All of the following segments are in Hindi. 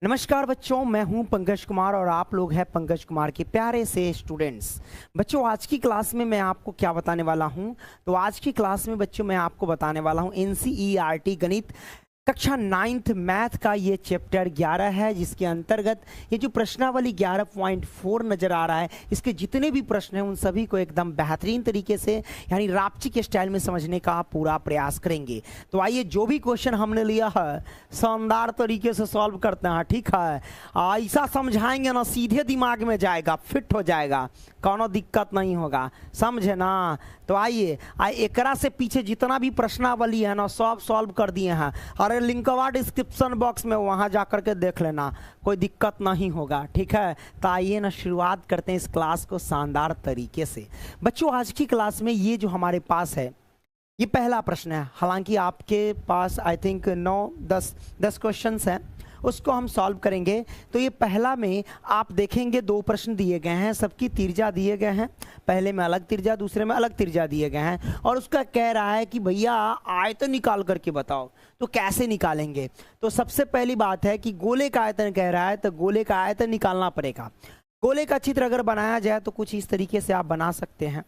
नमस्कार बच्चों, मैं हूं पंकज कुमार और आप लोग हैं पंकज कुमार के प्यारे से स्टूडेंट्स। बच्चों, आज की क्लास में मैं आपको क्या बताने वाला हूं? तो आज की क्लास में बच्चों मैं आपको बताने वाला हूं एनसीईआरटी गणित कक्षा 9th मैथ का ये चैप्टर 11 है, जिसके अंतर्गत ये जो प्रश्नावली 11.4 नज़र आ रहा है, इसके जितने भी प्रश्न हैं उन सभी को एकदम बेहतरीन तरीके से यानी रापची के स्टाइल में समझने का पूरा प्रयास करेंगे। तो आइए, जो भी क्वेश्चन हमने लिया है शानदार तरीके से सॉल्व करते हैं। ठीक है, ऐसा समझाएंगे ना सीधे दिमाग में जाएगा, फिट हो जाएगा, कोनो दिक्कत नहीं होगा, समझे ना। तो आइए एकरा से पीछे जितना भी प्रश्नावली है ना सब सॉल्व कर दिए हैं। अरे लिंकवा डिस्क्रिप्शन बॉक्स में, वहां जाकर के देख लेना, कोई दिक्कत नहीं होगा। ठीक है, तो आइए ना शुरुआत करते हैं इस क्लास को शानदार तरीके से। बच्चों, आज की क्लास में ये जो हमारे पास है ये पहला प्रश्न है। हालांकि आपके पास आई थिंक 9-10 क्वेश्चंस हैं, उसको हम सॉल्व करेंगे। तो ये पहला में आप देखेंगे 2 प्रश्न दिए गए हैं, सबकी तिरजा दिए गए हैं। पहले में अलग तिरजा, दूसरे में अलग तिरजा दिए गए हैं और उसका कह रहा है कि भैया आयतन निकाल करके बताओ। तो कैसे निकालेंगे? तो सबसे पहली बात है कि गोले का आयतन कह रहा है, तो गोले का आयतन निकालना पड़ेगा। गोले का चित्र अगर बनाया जाए तो कुछ इस तरीके से आप बना सकते हैं,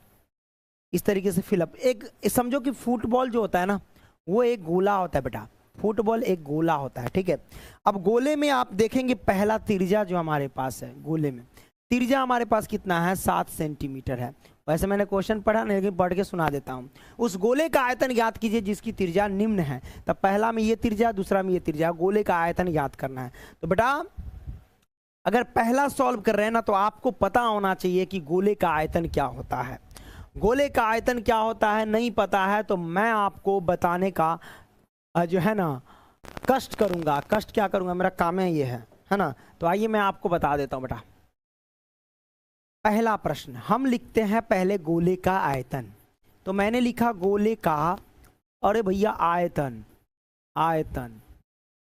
इस तरीके से फिलअप। एक समझो कि फुटबॉल जो होता है ना वो एक गोला होता है बेटा, फुटबॉल एक गोला होता है। ठीक है, अब गोले में आप देखेंगे पहला तिरजा जो हमारे पास है, गोले में तिरजा हमारे पास कितना है? 7 सेंटीमीटर है। वैसे मैंने क्वेश्चन पढ़ा नहीं, लेकिन पढ़ के सुना देता हूँ। उस गोले का आयतन ज्ञात कीजिए जिसकी तिरजा निम्न है। तब पहला में ये तिरजा, दूसरा में ये तिरजा, गोले का आयतन ज्ञात करना है। तो बेटा अगर पहला सॉल्व कर रहे हैं ना तो आपको पता होना चाहिए कि गोले का आयतन क्या होता है। गोले का आयतन क्या होता है नहीं पता है तो मैं आपको बताने का जो है ना कष्ट करूंगा। कष्ट क्या करूंगा, मेरा काम है ये है ना। तो आइए मैं आपको बता देता हूं बेटा। पहला प्रश्न हम लिखते हैं पहले गोले का आयतन। तो मैंने लिखा गोले का, अरे भैया आयतन, आयतन।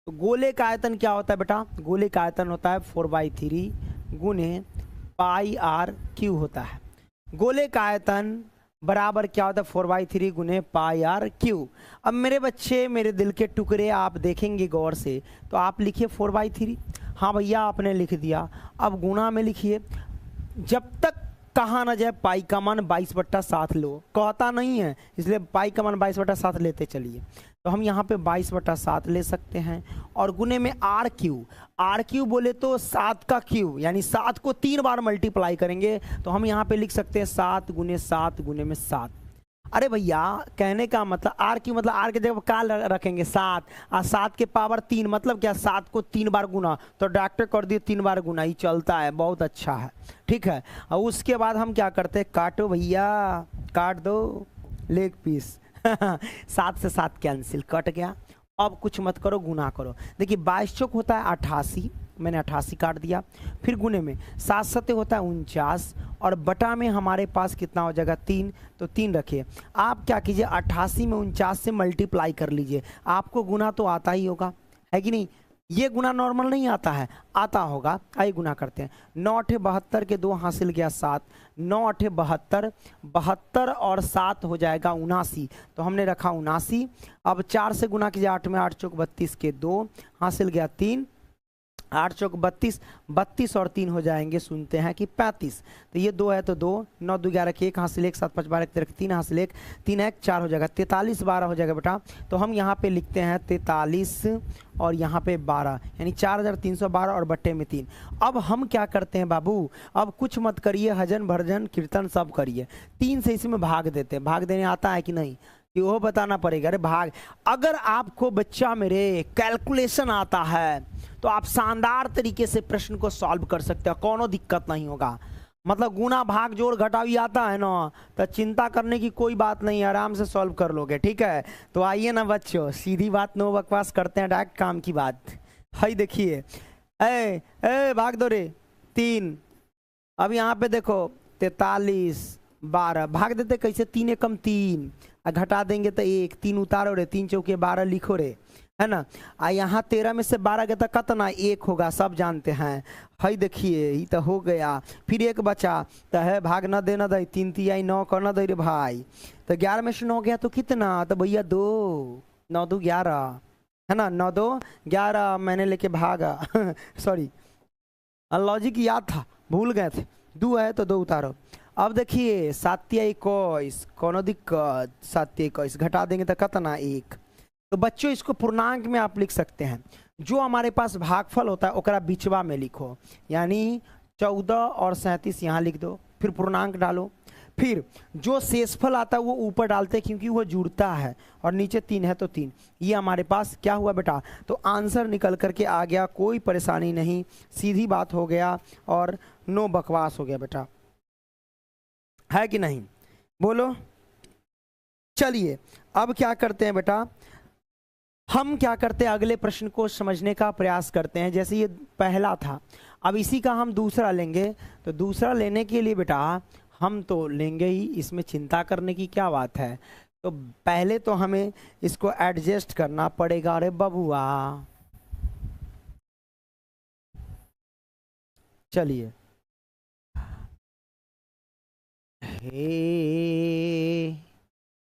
तो गोले का आयतन क्या होता है बेटा? गोले का आयतन होता है 4/3 गुने पाई आर क्यू होता है। गोले का आयतन बराबर क्या होता है? 4/3 गुने पाई आर क्यू। अब मेरे बच्चे, मेरे दिल के टुकड़े, आप देखेंगे गौर से तो आप लिखिए 4/3। हाँ भैया आपने लिख दिया। अब गुना में लिखिए, जब तक कहा ना जाए पाई का मान 22/7 लो, कहता नहीं है, इसलिए पाई का मान 22/7 लेते चलिए। तो हम यहाँ पे 22/7 ले सकते हैं और गुने में आर क्यू। आर क्यू बोले तो 7 का क्यू, यानी 7 को 3 बार मल्टीप्लाई करेंगे तो हम यहाँ पे लिख सकते हैं 7 गुने 7 गुने में 7। अरे भैया कहने का मतलब आर क्यू मतलब आर के जगह क्या रखेंगे? 7 और 7 के पावर 3, मतलब क्या? 7 को 3 बार गुना, तो डॉक्टर कर दिए 3 बार गुना ही चलता है, बहुत अच्छा है। ठीक है, और उसके बाद हम क्या करते हैं? काटो भैया, काट दो लेग पीस 7 से 7 कैंसिल, कट गया। अब कुछ मत करो, गुना करो। देखिए 22 चौक होता है 88, मैंने 88 काट दिया। फिर गुने में 7 सत्ते होता है 49 और बटा में हमारे पास कितना हो जाएगा? 3। तो 3 रखिए। आप क्या कीजिए, 88 में 49 से मल्टीप्लाई कर लीजिए। आपको गुना तो आता ही होगा, है कि नहीं? ये गुना नॉर्मल नहीं आता है, आता होगा। आइए गुना करते हैं। 9 8 72 के 2 हासिल गया 7, 9 8 72, 72 और 7 हो जाएगा 79। तो हमने रखा 79। अब 4 से गुना कीजिए, 8 में 8 चौक 32 के 2 हासिल गया 3, 8 चौक 32, 32 और 3 हो जाएंगे, सुनते हैं कि 35। तो ये 2 है तो 2, 9 2 11 के 1 हासिल 1, 7 5 12 3 हासिल 1, 3 1 4 हो जाएगा, 43 12 हो जाएगा बेटा। तो हम यहाँ पे लिखते हैं 43 और यहाँ पे 12, यानी 4312 और बट्टे में 3। अब हम क्या करते हैं बाबू? अब कुछ मत करिए, हजन भर्जन कीर्तन सब करिए। 3 से इसमें भाग देते हैं। भाग देने आता है कि नहीं कि वो बताना पड़ेगा। अरे भाग, अगर आपको बच्चा मेरे कैलकुलेशन आता है तो आप शानदार तरीके से प्रश्न को सॉल्व कर सकते हो, कोनो दिक्कत नहीं होगा। मतलब गुना भाग जोड़ घटावी आता है ना तो चिंता करने की कोई बात नहीं, आराम से सॉल्व कर लोगे। ठीक है, तो आइए ना बच्चों, सीधी बात, नो बकवास करते हैं, डायरेक्ट काम की बात। हाई देखिए, ए ए भाग दो रे 3। अब यहाँ पे देखो 43 12 भाग देते कैसे? 3 एकम 3, घटा देंगे तो 1, 3 उतारो रे, 3 चौके 12 लिखो रे, है ना। यहाँ 13 में से 12 गया तो कितना? 1 होगा, सब जानते हैं। हई देखिए ये तो हो गया। फिर 1 बचा तो है, भाग न देना दे, 3 3 9 करना दे रे भाई। तो 11 में से 9 गया तो कितना? तो भैया 2, 9 2 11, है ना। 9 2 11 मैंने लेके भागा सॉरी लॉजिक याद था, भूल गए थे। 2 है तो 2 उतारो। अब देखिए 7 या 21, कोनो दिक्कत, 7 या 21 घटा देंगे तो कितना 1। तो बच्चों इसको पूर्णांक में आप लिख सकते हैं। जो हमारे पास भागफल होता है ओकरा बिचवा में लिखो, यानी 14 और 37 यहाँ लिख दो, फिर पूर्णांक डालो। फिर जो शेषफल आता है वो ऊपर डालते हैं क्योंकि वो जुड़ता है, और नीचे 3 है तो 3। ये हमारे पास क्या हुआ बेटा, तो आंसर निकल करके आ गया, कोई परेशानी नहीं, सीधी बात हो गया और नो बकवास हो गया बेटा, है कि नहीं, बोलो। चलिए अब क्या करते हैं बेटा, हम क्या करते हैं, अगले प्रश्न को समझने का प्रयास करते हैं। जैसे ये पहला था, अब इसी का हम दूसरा लेंगे। तो दूसरा लेने के लिए बेटा हम तो लेंगे ही, इसमें चिंता करने की क्या बात है। तो पहले तो हमें इसको एडजस्ट करना पड़ेगा। अरे बबुआ चलिए,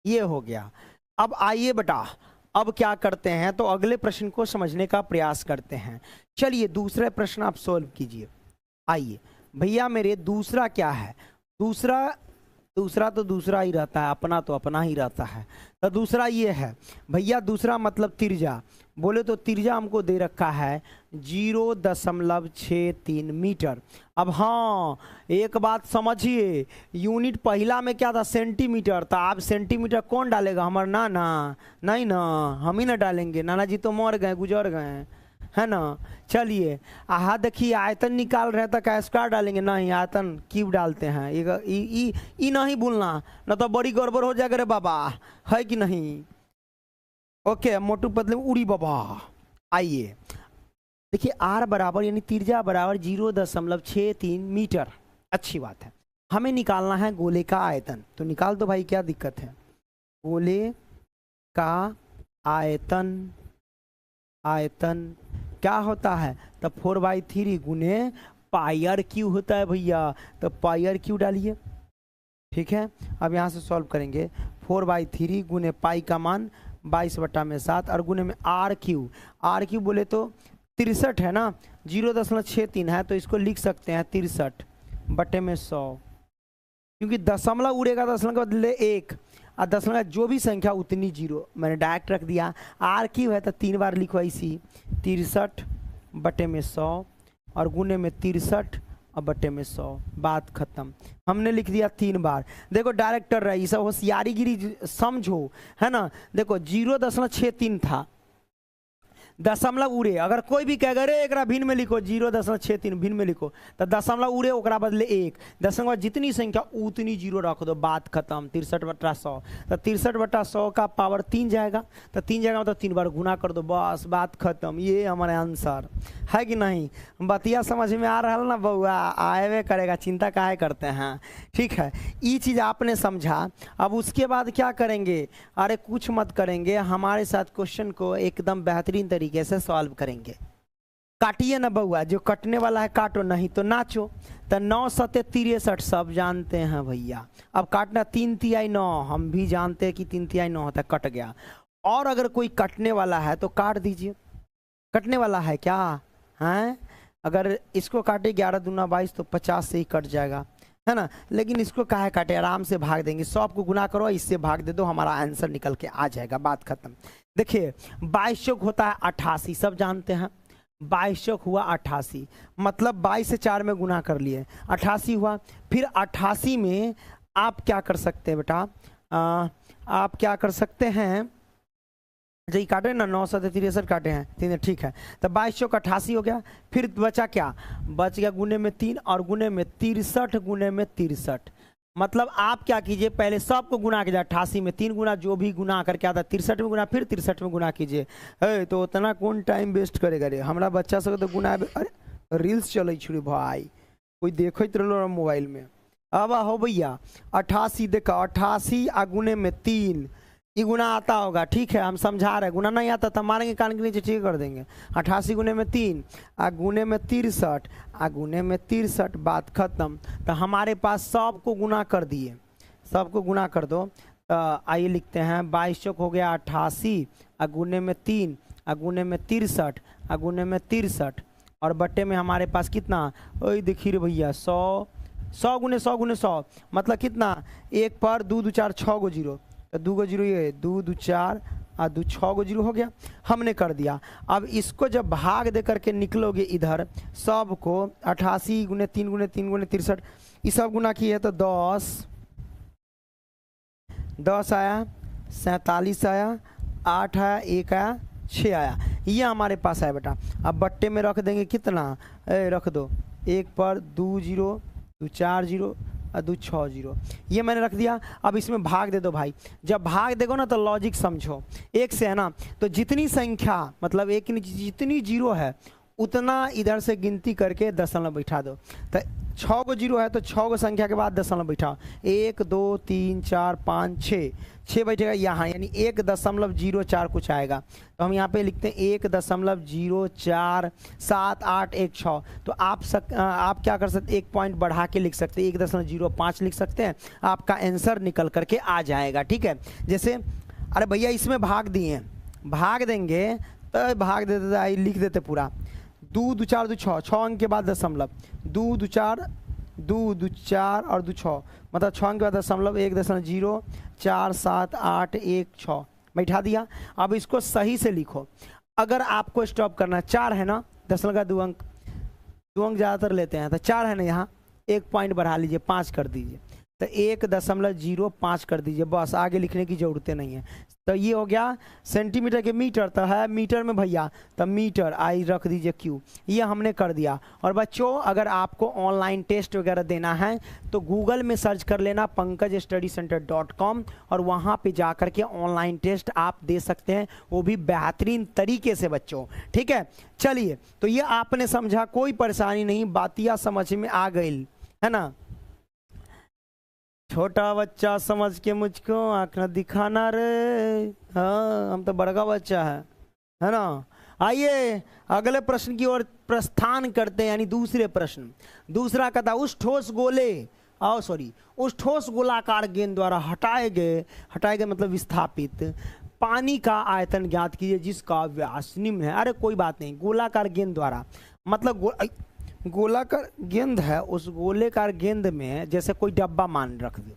ये हो गया। अब आइए बेटा, अब क्या करते हैं, तो अगले प्रश्न को समझने का प्रयास करते हैं। चलिए दूसरा प्रश्न आप सोल्व कीजिए। आइए भैया मेरे, दूसरा क्या है, दूसरा तो दूसरा ही रहता है, अपना तो अपना ही रहता है। तो दूसरा ये है भैया, दूसरा मतलब तिरजा। बोले तो तिरजा हमको दे रखा है 0.63 मीटर। अब हाँ एक बात समझिए, यूनिट पहला में क्या था, सेंटीमीटर था। आप सेंटीमीटर कौन डालेगा, हमारा नाना, नहीं ना, हम ही ना डालेंगे, नाना जी तो मर गए, गुजर गए, है ना। चलिए आहा देखिए, आयतन निकाल रहे तो क्या स्क्वायर डालेंगे, नहीं आयतन क्यूब डालते हैं। ई नहीं भूलना, न तो बड़ी गड़बड़ हो जाएगा रे बाबा, है कि नहीं। ओके मोटू पतले उड़ी बाबा। आइए देखिए आर बराबर यानी तिरजा बराबर 0.63 मीटर, अच्छी बात है। हमें निकालना है गोले का आयतन, तो निकाल दो भाई, क्या दिक्कत है। गोले का आयतन, आयतन क्या होता है, तो 4/3 गुने पाई क्यू होता है भैया, तो पाई क्यू डालिए, ठीक है। अब यहाँ से सॉल्व करेंगे, 4/3 गुने पाई का मान 22/7 और गुने में आर क्यू बोले तो 63 है ना, 0.63 है तो इसको लिख सकते हैं 63/100, क्योंकि दशमलव उड़ेगा, दशमलव के बदले 1 और दशमलव जो भी संख्या उतनी 0, मैंने डायरेक्ट रख दिया। आर क्यू है तो 3 बार लिखो इसी, 63/100 और गुने में 63/100, बात खत्म। हमने लिख दिया 3 बार। देखो डायरेक्टर रही, सब होशियारीगिरी समझो, है ना। देखो 0.63 था, दशमलव उड़े, अगर कोई भी कहेगा रे एकरा भिन्न में लिखो 0.63 भिन्न में लिखो, तो दशमलव उड़े ओकरा बदले 1, दशमलव जितनी संख्या उतनी 0 रख दो, बात खत्म। 63/100, तो 63/100 का पावर 3 जाएगा, तो 3 जाएगा तो 3 बार गुना कर दो, बस बात खत्म। ये हमारे आंसर है कि नहीं, बतिया समझ में आ रहा ना बउआ, आएवे करेगा, चिंता काहे करते हैं, ठीक है। ये चीज़ आपने समझा। अब उसके बाद क्या करेंगे, अरे कुछ मत करेंगे, हमारे साथ क्वेश्चन को एकदम बेहतरीन तरीके से सॉल्व करेंगे। काटिए ना बउआ, जो कटने वाला है काटो, नहीं तो नाचो। तो 9 7 63 सब जानते हैं भैया। अब काटना 3 तिहाई 9, हम भी जानते हैं कि 3 तिहाई 9 होता है, कट गया। और अगर कोई कटने वाला है तो काट दीजिए, कटने वाला है क्या है, अगर इसको काटे 11 दूना 22 तो 50 से ही कट जाएगा, है ना। लेकिन इसको काहे काटे, आराम से भाग देंगे, 100 को गुना करो, इससे भाग दे दो, हमारा आंसर निकल के आ जाएगा, बात खत्म। देखिए 22 चौक होता है 88, सब जानते हैं। 22 चौक हुआ 88, मतलब 22 से 4 में गुना कर लिए, 88 हुआ। फिर 88 में आप क्या कर सकते हैं बेटा, आप क्या कर सकते हैं, जी काटे ना, 9 7 63 काटे हैं, 3 ठीक है। तो 22 चौक 88 हो गया। फिर बचा क्या, बच गया गुने में 3 और गुने में 63 गुने में 63। मतलब आप क्या कीजिए, पहले सबको गुना कीजिए, 88 में 3 गुना, जो भी गुना करके आता है 63 में गुना, फिर 63 में गुना कीजिए। तो उतना कौन टाइम वेस्ट करेगा रे, हमारा बच्चा सब तो गुना, अरे रील्स चल छुड़ी भाई, कोई देखो रहो मोबाइल में। अब हो भैया 88, देखा 88 आ गुने में 3, ये गुना आता होगा, ठीक है, हम समझा रहे, गुना नहीं आता तो मारेंगे कान के नीचे, ठीक कर देंगे। 88 गुने में 3 आ गुने में 63 आ गुने में 63, बात खत्म। तो हमारे पास सबको गुना कर दिए, सबको गुना कर दो। आइए लिखते हैं, 22 चौक हो गया 88 आ गुने में 3 गुने में 63, गुने में 63, और बट्टे में हमारे पास कितना, ओए देखिए रे भैया 100, 100 गुने 100 गुने 100 मतलब कितना, एक पर 2 2 4 6 गो जीरो, तो 2 गो जीरो ये 2 2 4 और 2 6 गो जीरो हो गया, हमने कर दिया। अब इसको जब भाग दे करके निकलोगे इधर सब को, 88 गुने 3 गुने 3 गुने 63, ये सब गुना किए तो 10 आया, 47 आया, 8 आया, 1 आया, 6 आया, ये हमारे पास है बेटा। अब बट्टे में रख देंगे कितना, रख दो, एक पर 2 जीरो 2 4 जीरो और 2 6 जीरो, ये मैंने रख दिया। अब इसमें भाग दे दो भाई, जब भाग देगो ना तो लॉजिक समझो, एक से है ना, तो जितनी संख्या मतलब एक जितनी जीरो है उतना इधर से गिनती करके दशमलव बैठा दो। तो 6 गो जीरो है तो 6 गो संख्या के बाद दशमलव बैठाओ, 1 2 3 4 5 6 बैठेगा यहाँ, यानी 1.04 कुछ आएगा। तो हम यहाँ पे लिखते हैं 1.047816। तो आप क्या कर सकते, एक पॉइंट बढ़ा के लिख सकते हैं, 1.05 लिख सकते हैं, आपका आंसर निकल करके आ जाएगा। ठीक है, जैसे अरे भैया इसमें भाग दिए, भाग देंगे तो भाग देते, लिख देते पूरा, 2 2 4 2 6, 6 अंक के बाद दशमलव, 2 2 4 और 2 6 मतलब 6 अंक के बाद दशमलव, 1.047816 बैठा दिया। अब इसको सही से लिखो, अगर आपको स्टॉप करना है, 4 है ना, दशमलव का 2 अंक ज़्यादातर लेते हैं, तो 4 है ना, यहाँ एक पॉइंट बढ़ा लीजिए, 5 कर दीजिए, तो 1.05 कर दीजिए, बस आगे लिखने की ज़रूरत नहीं है। तो ये हो गया सेंटीमीटर के मीटर, तो है मीटर में भैया, तो मीटर आई रख दीजिए क्यू, ये हमने कर दिया। और बच्चों अगर आपको ऑनलाइन टेस्ट वगैरह देना है तो गूगल में सर्च कर लेना pankajstudycenter.com, और वहाँ पे जा कर के ऑनलाइन टेस्ट आप दे सकते हैं, वो भी बेहतरीन तरीके से बच्चों। ठीक है, चलिए, तो ये आपने समझा, कोई परेशानी नहीं, बातिया समझ में आ गई है ना। छोटा बच्चा समझ के मुझको आँख न दिखाना रे, हाँ हम तो बड़का बच्चा है ना। आइए अगले प्रश्न की ओर प्रस्थान करते हैं, यानी दूसरे प्रश्न। दूसरा कहता उस ठोस गोलाकार गेंद द्वारा हटाए गए मतलब विस्थापित पानी का आयतन ज्ञात कीजिए जिसका व्यास निम्न है। अरे कोई बात नहीं, गोलाकार गेंद द्वारा मतलब गोलाकार गेंद है, उस गोलेकार गेंद में जैसे कोई डब्बा मान रख दो,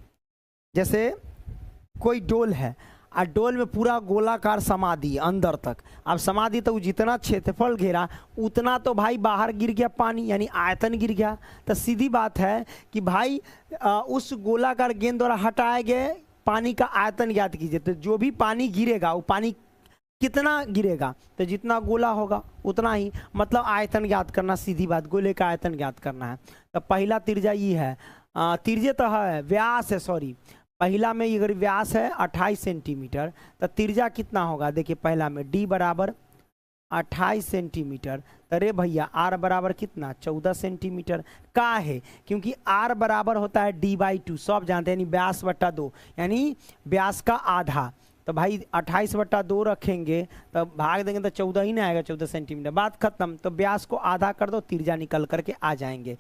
जैसे कोई डोल है और डोल में पूरा गोलाकार समाधि अंदर तक, अब समाधि तो जितना क्षेत्रफल घेरा उतना तो भाई बाहर गिर गया पानी, यानी आयतन गिर गया। तो सीधी बात है कि भाई उस गोलाकार गेंद द्वारा हटाए गए पानी का आयतन ज्ञात कीजिए। तो जो भी पानी गिरेगा वो पानी कितना गिरेगा, तो जितना गोला होगा उतना ही, मतलब आयतन ज्ञात करना, सीधी बात, गोले का आयतन ज्ञात करना है। तो पहला त्रिज्या ये है, त्रिज्या तो है, व्यास है, सॉरी, पहला में अगर व्यास है 28 सेंटीमीटर, तो त्रिज्या कितना होगा, देखिए पहला में d बराबर 28 सेंटीमीटर, अरे भैया r बराबर कितना 14 सेंटीमीटर का है, क्योंकि r बराबर होता है d/2, सब जानते हैं, यानी व्यास बट्टा 2, यानी व्यास का आधा। तो भाई 28/2 रखेंगे तो भाग देंगे तो 14 ही ना आएगा, 14 सेंटीमीटर, बात खत्म। तो व्यास को आधा कर दो, त्रिज्या निकल करके आ जाएंगे।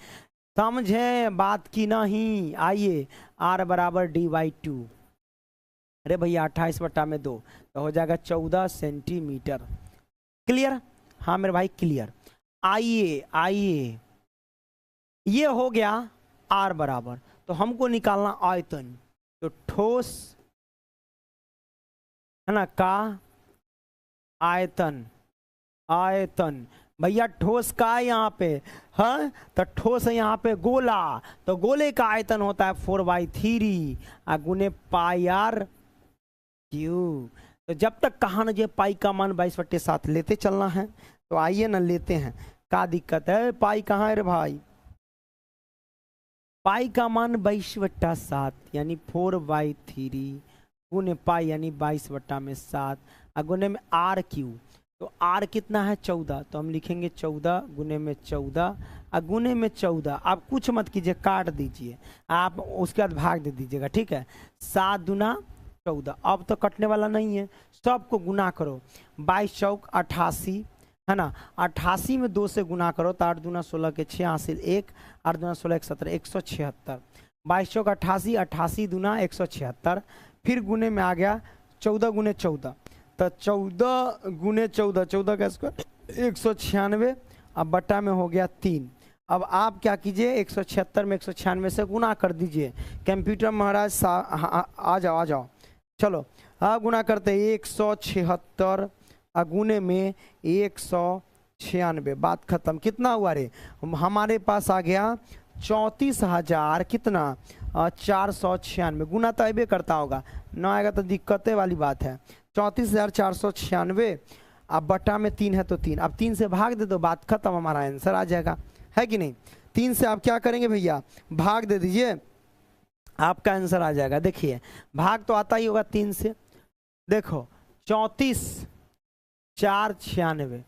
समझे बात की नहीं। आइए r बराबर d/2, अरे भैया 28/2 तो हो जाएगा 14 सेंटीमीटर। क्लियर? हाँ मेरे भाई क्लियर। आइए ये हो गया r बराबर, तो हमको निकालना आयतन, तो ठोस है ना का आयतन भैया ठोस का है यहाँ पे, हाँ तो ठोस है यहाँ पे गोला, तो गोले का आयतन होता है 4/3 गुने πr क्यू। तो जब तक कहा ना जो पाई का मान 22/7 लेते चलना है, तो आइए ना लेते हैं, क्या दिक्कत है, पाई कहाँ है रे भाई, पाई का मान 22/7 यानी 4/3 गुने पाई यानी 22/7 गुने में r क्यू, तो r कितना है 14, तो हम लिखेंगे 14 गुने में 14 गुने में 14। आप कुछ मत कीजिए, काट दीजिए, आप उसके बाद भाग दे दीजिएगा, ठीक है। 7 दूना 14, अब तो कटने वाला नहीं है, सबको गुना करो, 22 चौक 88 है ना, 88 में 2 से गुना करो तो 8 दूना 16 के 86, 1 8 दूना 16 17 176, 22 चौक 88, 88 दूना 176, फिर गुने में आ गया 14 गुने 14, तो 14 गुने 14, 14 का स्क्वायर 196, अब बटा में हो गया 3। अब आप क्या कीजिए, 176 में 196 से गुना कर दीजिए। कंप्यूटर महाराज आ जाओ आ जाओ, चलो हाँ गुना करते हैं। 176 गुने में 196, बात खत्म। कितना हुआ रे, हमारे पास आ गया 34,000 कितना 496। गुना तो अबे करता होगा, ना आएगा तो दिक्कतें वाली बात है। 34,496, अब बटा में 3 है तो 3, अब 3 से भाग दे दो, बात खत्म, हमारा आंसर आ जाएगा, है कि नहीं। 3 से आप क्या करेंगे भैया, भाग दे दीजिए, आपका आंसर आ जाएगा। देखिए भाग तो आता ही होगा 3 से, देखो 34,496,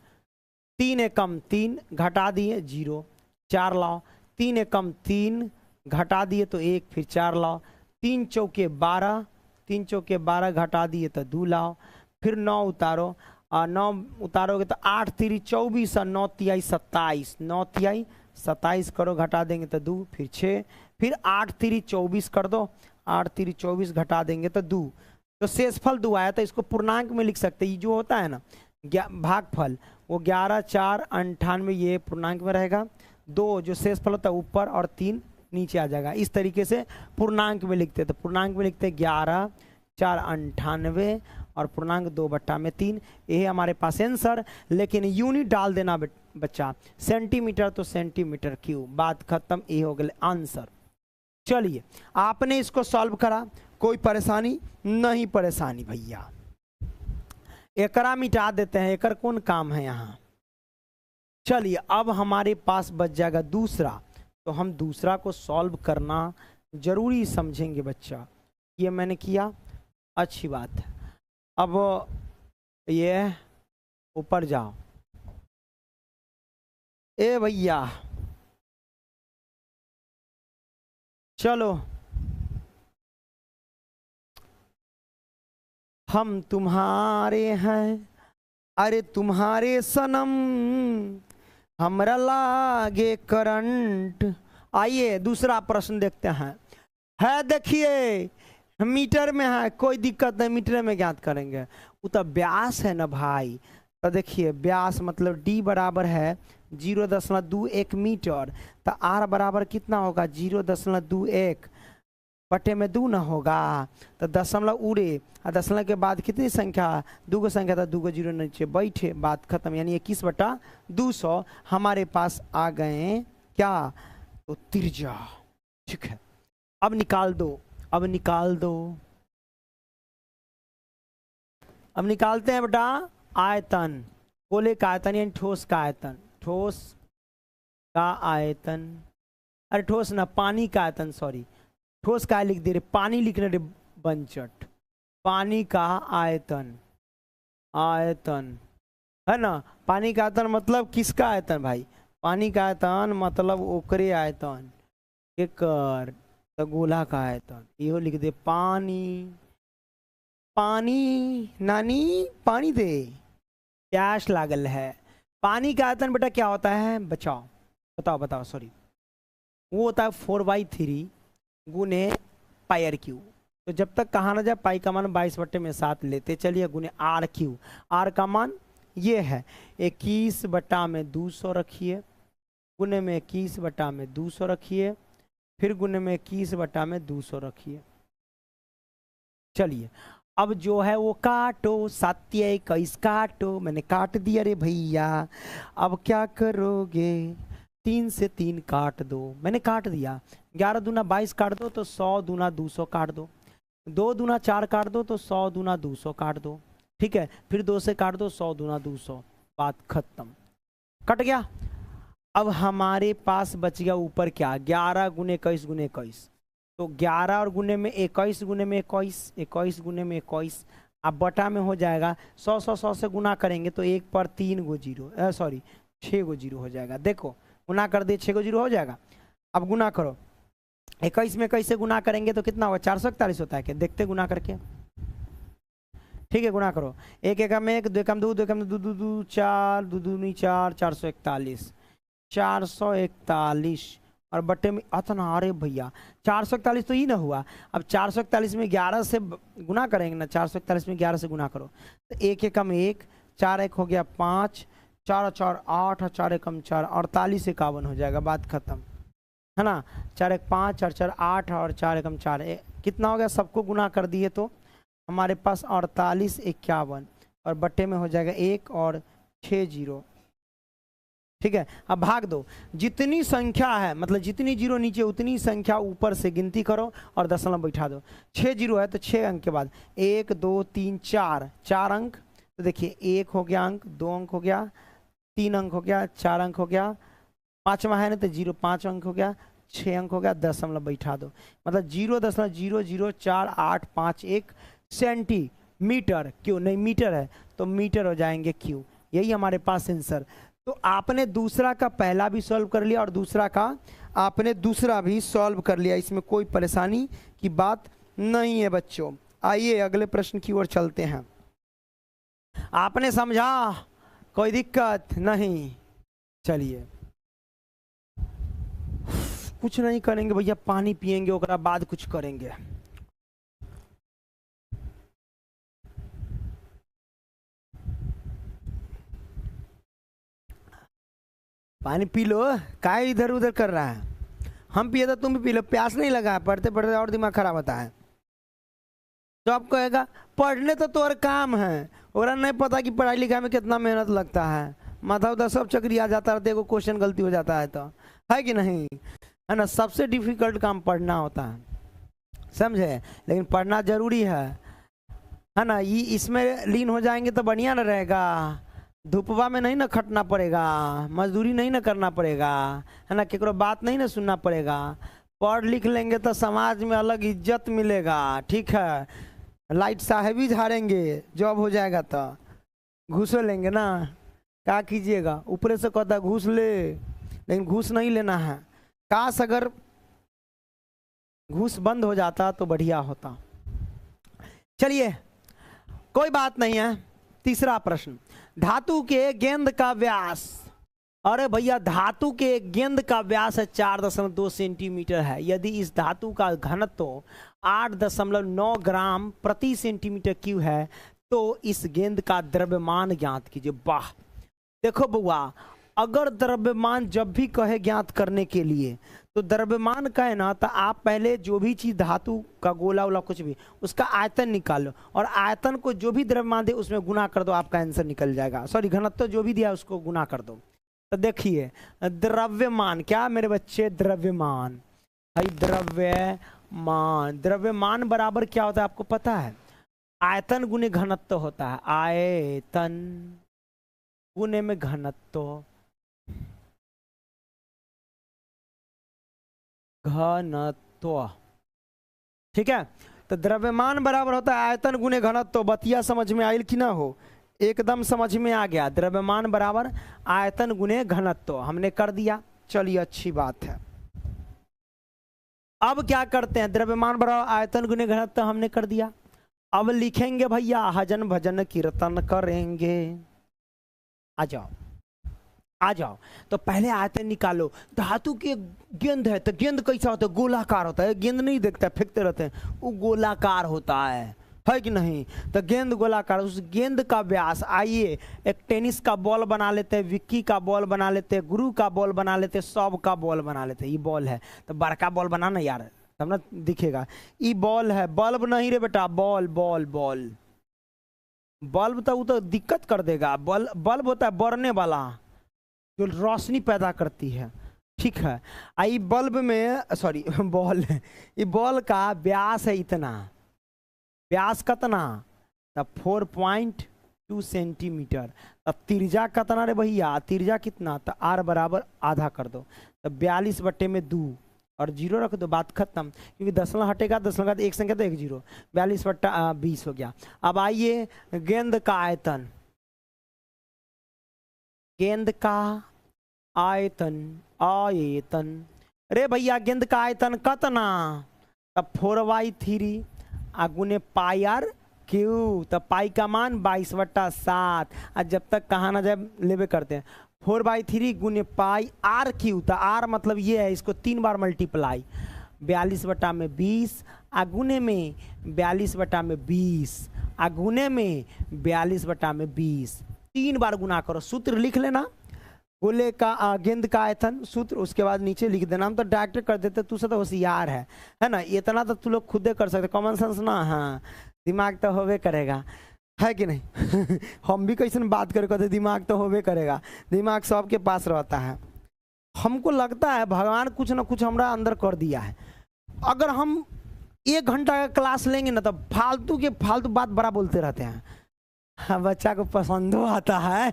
3 एकम 3 घटा दिए 0, 4 लाओ, 3 एकम 3 घटा दिए तो 1, फिर 4 लाओ, 3 चौके 12, 3 चौके 12 घटा दिए तो 2 लाओ, फिर 9 उतारो, 9 उतारोगे तो 8 3 24 और 9 तिहाई 27, 9 तिहाई 27 करो, घटा देंगे तो 2, फिर 6, फिर 8 3 24 कर दो, 8 3 24 घटा देंगे तो 2, तो शेषफल 2 आया। तो इसको पूर्णांक में लिख सकते हैं, ये जो होता है ना भागफल, वो 11 4 98 ये पूर्णांक में रहेगा, 2 जो शेषफल होता है ऊपर और 3 नीचे आ जाएगा। इस तरीके से पूर्णांक में लिखते हैं, तो पूर्णांक में लिखते हैं 11 4 98 और पूर्णांक 2/3, ये हमारे पास आंसर। लेकिन यूनिट डाल देना बच्चा, सेंटीमीटर तो सेंटीमीटर क्यूब, बात खत्म, ये हो गया आंसर। चलिए आपने इसको सॉल्व करा, कोई परेशानी नहीं, परेशानी भैया एकरा मिटा देते हैं, एकर कौन काम है यहाँ। चलिए अब हमारे पास बच जाएगा दूसरा, तो हम दूसरा को सॉल्व करना जरूरी समझेंगे बच्चा। ये मैंने किया, अच्छी बात है। अब ये ऊपर जाओ, ए भैया चलो, हम तुम्हारे हैं, अरे तुम्हारे सनम, हमरा लागे करंट। आइए दूसरा प्रश्न देखते हैं, है देखिए मीटर में है, कोई दिक्कत नहीं, मीटर में ज्ञात करेंगे, वो तो व्यास है ना भाई। तो देखिए व्यास मतलब d बराबर है 0.21 मीटर, तो r बराबर कितना होगा 0.21 बटे में 2 ना होगा, तो दशमलव उड़े, और दशमलव के बाद कितनी संख्या, 2 संख्या, था 2 0 नीचे बैठे, बात खत्म। यानी 21/200 हमारे पास आ गए क्या, तो त्रिज्या। ठीक है, अब निकाल दो, अब निकाल दो, अब निकालते हैं बेटा आयतन, गोले का आयतन यानी ठोस का आयतन, ठोस का आयतन, अरे ठोस ना पानी का आयतन, सॉरी ठोस का लिख दे रहे, पानी लिख रहे बंचट, पानी का आयतन, आयतन है ना, पानी का आयतन मतलब किसका आयतन भाई, पानी का आयतन मतलब ओकरे आयतन, एकर तो गोला का आयतन, इहो लिख दे पानी, पानी नानी पानी दे, प्यास लागल है। पानी का आयतन बेटा क्या होता है, बचाओ बताओ बताओ, सॉरी वो होता है 4/3 गुने पाई आर क्यू। तो जब तक कहा ना जाए पाई का मान 22/7 लेते चलिए, गुने आर क्यू, आर का मान ये है 21/200 रखिए, गुने में 21/200 रखिए, फिर गुने में 21/200 रखिए। चलिए अब जो है वो काटो, 7 या 21 काटो, मैंने काट दिया रे भैया। अब क्या करोगे, 3 से 3 काट दो, मैंने काट दिया। 11 दूना 22 काट दो तो 100 दूना 200 काट दो, 2 दूना 4 काट दो तो 100 दूना 200 काट दो, ठीक है, फिर 2 से काट दो 100 दूना 200, बात खत्म, कट गया। अब हमारे पास बच गया ऊपर क्या, 11 गुने 21 गुने 21, तो 11 और गुने में 21 गुने में 21, 21 गुने में 21, अब बटा में हो जाएगा 100 से गुना करेंगे तो 1 पर 3 गो जीरो, सॉरी 6 गो जीरो हो जाएगा। देखो गुना कर दिए 6 गो जीरो हो जाएगा। अब गुना करो, 21 में 21 से गुना करेंगे तो कितना होगा, 441 होता है क्या, देखते गुना करके, ठीक है गुना करो, 1 एकम 1, 2 एकम 2, 2 एकम 2, 2 2 4, 2 दूनी 4, 441, 441 और बट्टे में अतना, अरे भैया 441 तो ही ना हुआ। अब 441 में 11 से गुना करेंगे ना, 441 में 11 से गुना करो तो 1 एकम 1, 4 1 हो गया 5, 4 4 8 और 4 एकम 4, 48 51 हो जाएगा, बात खत्म है ना। 4 1 5, 4 4 8 और 4 एकम 4, कितना हो गया, सबको गुना कर दिए तो हमारे पास 48 51 और बट्टे में हो जाएगा 1 और 6 0। ठीक है, अब भाग दो, जितनी संख्या है मतलब जितनी जीरो नीचे उतनी संख्या ऊपर से गिनती करो और दशमलव बैठा दो। 6 जीरो है तो 6 अंक के बाद 1 2 3 4, 4 अंक, तो देखिए 1 हो गया अंक, 2 अंक हो गया, 3 अंक हो गया, 4 अंक हो गया, 5वां है ना तो 0 5 अंक हो गया, 6 अंक हो गया, दशमलव बैठा दो, मतलब 0.00481 सेंटीमीटर। क्यों नहीं, मीटर है तो मीटर हो जाएंगे क्यू, यही हमारे पास आंसर। तो आपने दूसरा का पहला भी सॉल्व कर लिया और दूसरा का आपने दूसरा भी सॉल्व कर लिया, इसमें कोई परेशानी की बात नहीं है बच्चों। आइए अगले प्रश्न की ओर चलते हैं। आपने समझा, कोई दिक्कत नहीं। चलिए कुछ नहीं करेंगे भैया, पानी पिएंगे उसके बाद कुछ करेंगे। पानी पी लो, काय इधर उधर कर रहा है, हम पिए तो तुम भी पी लो, प्यास नहीं लगा है, पढ़ते पढ़ते और दिमाग खराब होता है। तो आप कहेगा पढ़ने तो तोर काम है, और नहीं पता कि पढ़ाई लिखाई में कितना मेहनत लगता है, माथा उधर सब चक्री आ जाता है, देखो क्वेश्चन गलती हो जाता है, तो है कि नहीं, है ना। सबसे डिफिकल्ट काम पढ़ना होता है, समझे, लेकिन पढ़ना जरूरी है ना। ये इसमें लीन हो जाएंगे तो बढ़िया ना रहेगा, धूपवा में नहीं ना खटना पड़ेगा, मजदूरी नहीं ना करना पड़ेगा, है ना, केकरो बात नहीं ना सुनना पड़ेगा। पढ़ लिख लेंगे तो समाज में अलग इज्जत मिलेगा, ठीक है। लाइट साहेबी झाड़ेंगे, जॉब हो जाएगा तो घूस लेंगे ना, क्या कीजिएगा, ऊपर से कहता घूस ले, लेकिन घूस नहीं लेना है। काश अगर घूस बंद हो जाता तो बढ़िया होता। चलिए कोई बात नहीं है। तीसरा प्रश्न, धातु के गेंद का व्यास, अरे भैया धातु के गेंद का व्यास है 4.2 सेंटीमीटर है। यदि इस धातु का घनत्व 8.9 ग्राम प्रति सेंटीमीटर क्यूब है तो इस गेंद का द्रव्यमान ज्ञात कीजिए। वाह, देखो बुआ, अगर द्रव्यमान जब भी कहे ज्ञात करने के लिए तो द्रव्यमान कहे ना, तो आप पहले जो भी चीज धातु का गोला वोला कुछ भी उसका आयतन निकालो और आयतन को जो भी द्रव्यमान दे उसमें गुना कर दो, आपका आंसर निकल जाएगा। सॉरी, घनत्व जो भी दिया उसको गुना कर दो। तो देखिए द्रव्यमान, क्या मेरे बच्चे, द्रव्यमान भाई, द्रव्यमान, द्रव्यमान बराबर क्या होता है आपको पता है, आयतन गुने घनत्व होता है। आयतन गुने में घनत्व, घनत्व, ठीक है। तो द्रव्यमान बराबर होता है आयतन गुने घनत्व। बतिया समझ में आयल कि ना हो, एकदम समझ में आ गया। द्रव्यमान बराबर आयतन गुने घनत्व हमने कर दिया, चलिए अच्छी बात है। अब क्या करते हैं, द्रव्यमान बराबर आयतन गुने घनत्व हमने कर दिया। अब लिखेंगे भैया हजन भजन कीर्तन करेंगे। आ जाओ आ जाओ। तो पहले आयतन निकालो। धातु की गेंद है तो गेंद कैसा होता है, गोलाकार होता है। गेंद नहीं देखता फेंकते रहते हैं, वो गोलाकार होता है कि नहीं। तो गेंद गोलाकार, उस गेंद का व्यास, आइए एक टेनिस का बॉल बना लेते हैं, विक्की का बॉल बना लेते हैं, गुरु का बॉल बना लेते हैं, सब का बॉल बना लेते हैं। ये बॉल है तो बड़का बॉल बनाना यार, तब ना दिखेगा। ये बॉल है, बल्ब नहीं रे बेटा, बॉल बॉल बॉल। बल्ब तो वो तो दिक्कत कर देगा। बल्ब होता है बढ़ने वाला जो रोशनी पैदा करती है, ठीक है। आई बल्ब में, सॉरी बॉल, ये बॉल का व्यास है इतना, व्यास कितना, तब 4.2 सेंटीमीटर। तब त्रिज्या कितना रे भैया, त्रिज्या कितना, तो r बराबर आधा कर दो, तब 42/2 और 0 रख दो, बात खत्म। क्योंकि दशमलव हटेगा, दशमलव का एक संख्या तो एक 0, 42/20 हो गया। अब आइए गेंद का आयतन, गेंद का आयतन, आयतन, अरे भैया गेंद का आयतन कितना, तब 4/3 गुने पाई आर क्यू, तब पाई का मान 22/7। जब तक कहाँ ना जब लेवे करते हैं 4/3 गुने पाई आर क्यू, तो आर मतलब ये है, इसको 3 बार मल्टीप्लाई 42/20 गुने में 42/20 गुने में 42/20 3 बार गुना करो। सूत्र लिख लेना, गोले का गेंद का आयतन सूत्र, उसके बाद नीचे लिख देना। हम तो डायरेक्ट कर देते, तू से तो होशियार है ना, इतना तो तू लोग खुद कर सकते, कॉमन सेंस ना, हाँ दिमाग तो होवे करेगा, है कि नहीं हम भी कैसे बात करे कहते दिमाग तो होवे करेगा, दिमाग सबके पास रहता है। हमको लगता है भगवान कुछ ना कुछ हमारा अंदर कर दिया है। अगर हम 1 घंटा का क्लास लेंगे ना तो फालतू के फालतू बात बड़ा बोलते रहते हैं। हाँ, बच्चा को पसंद आता है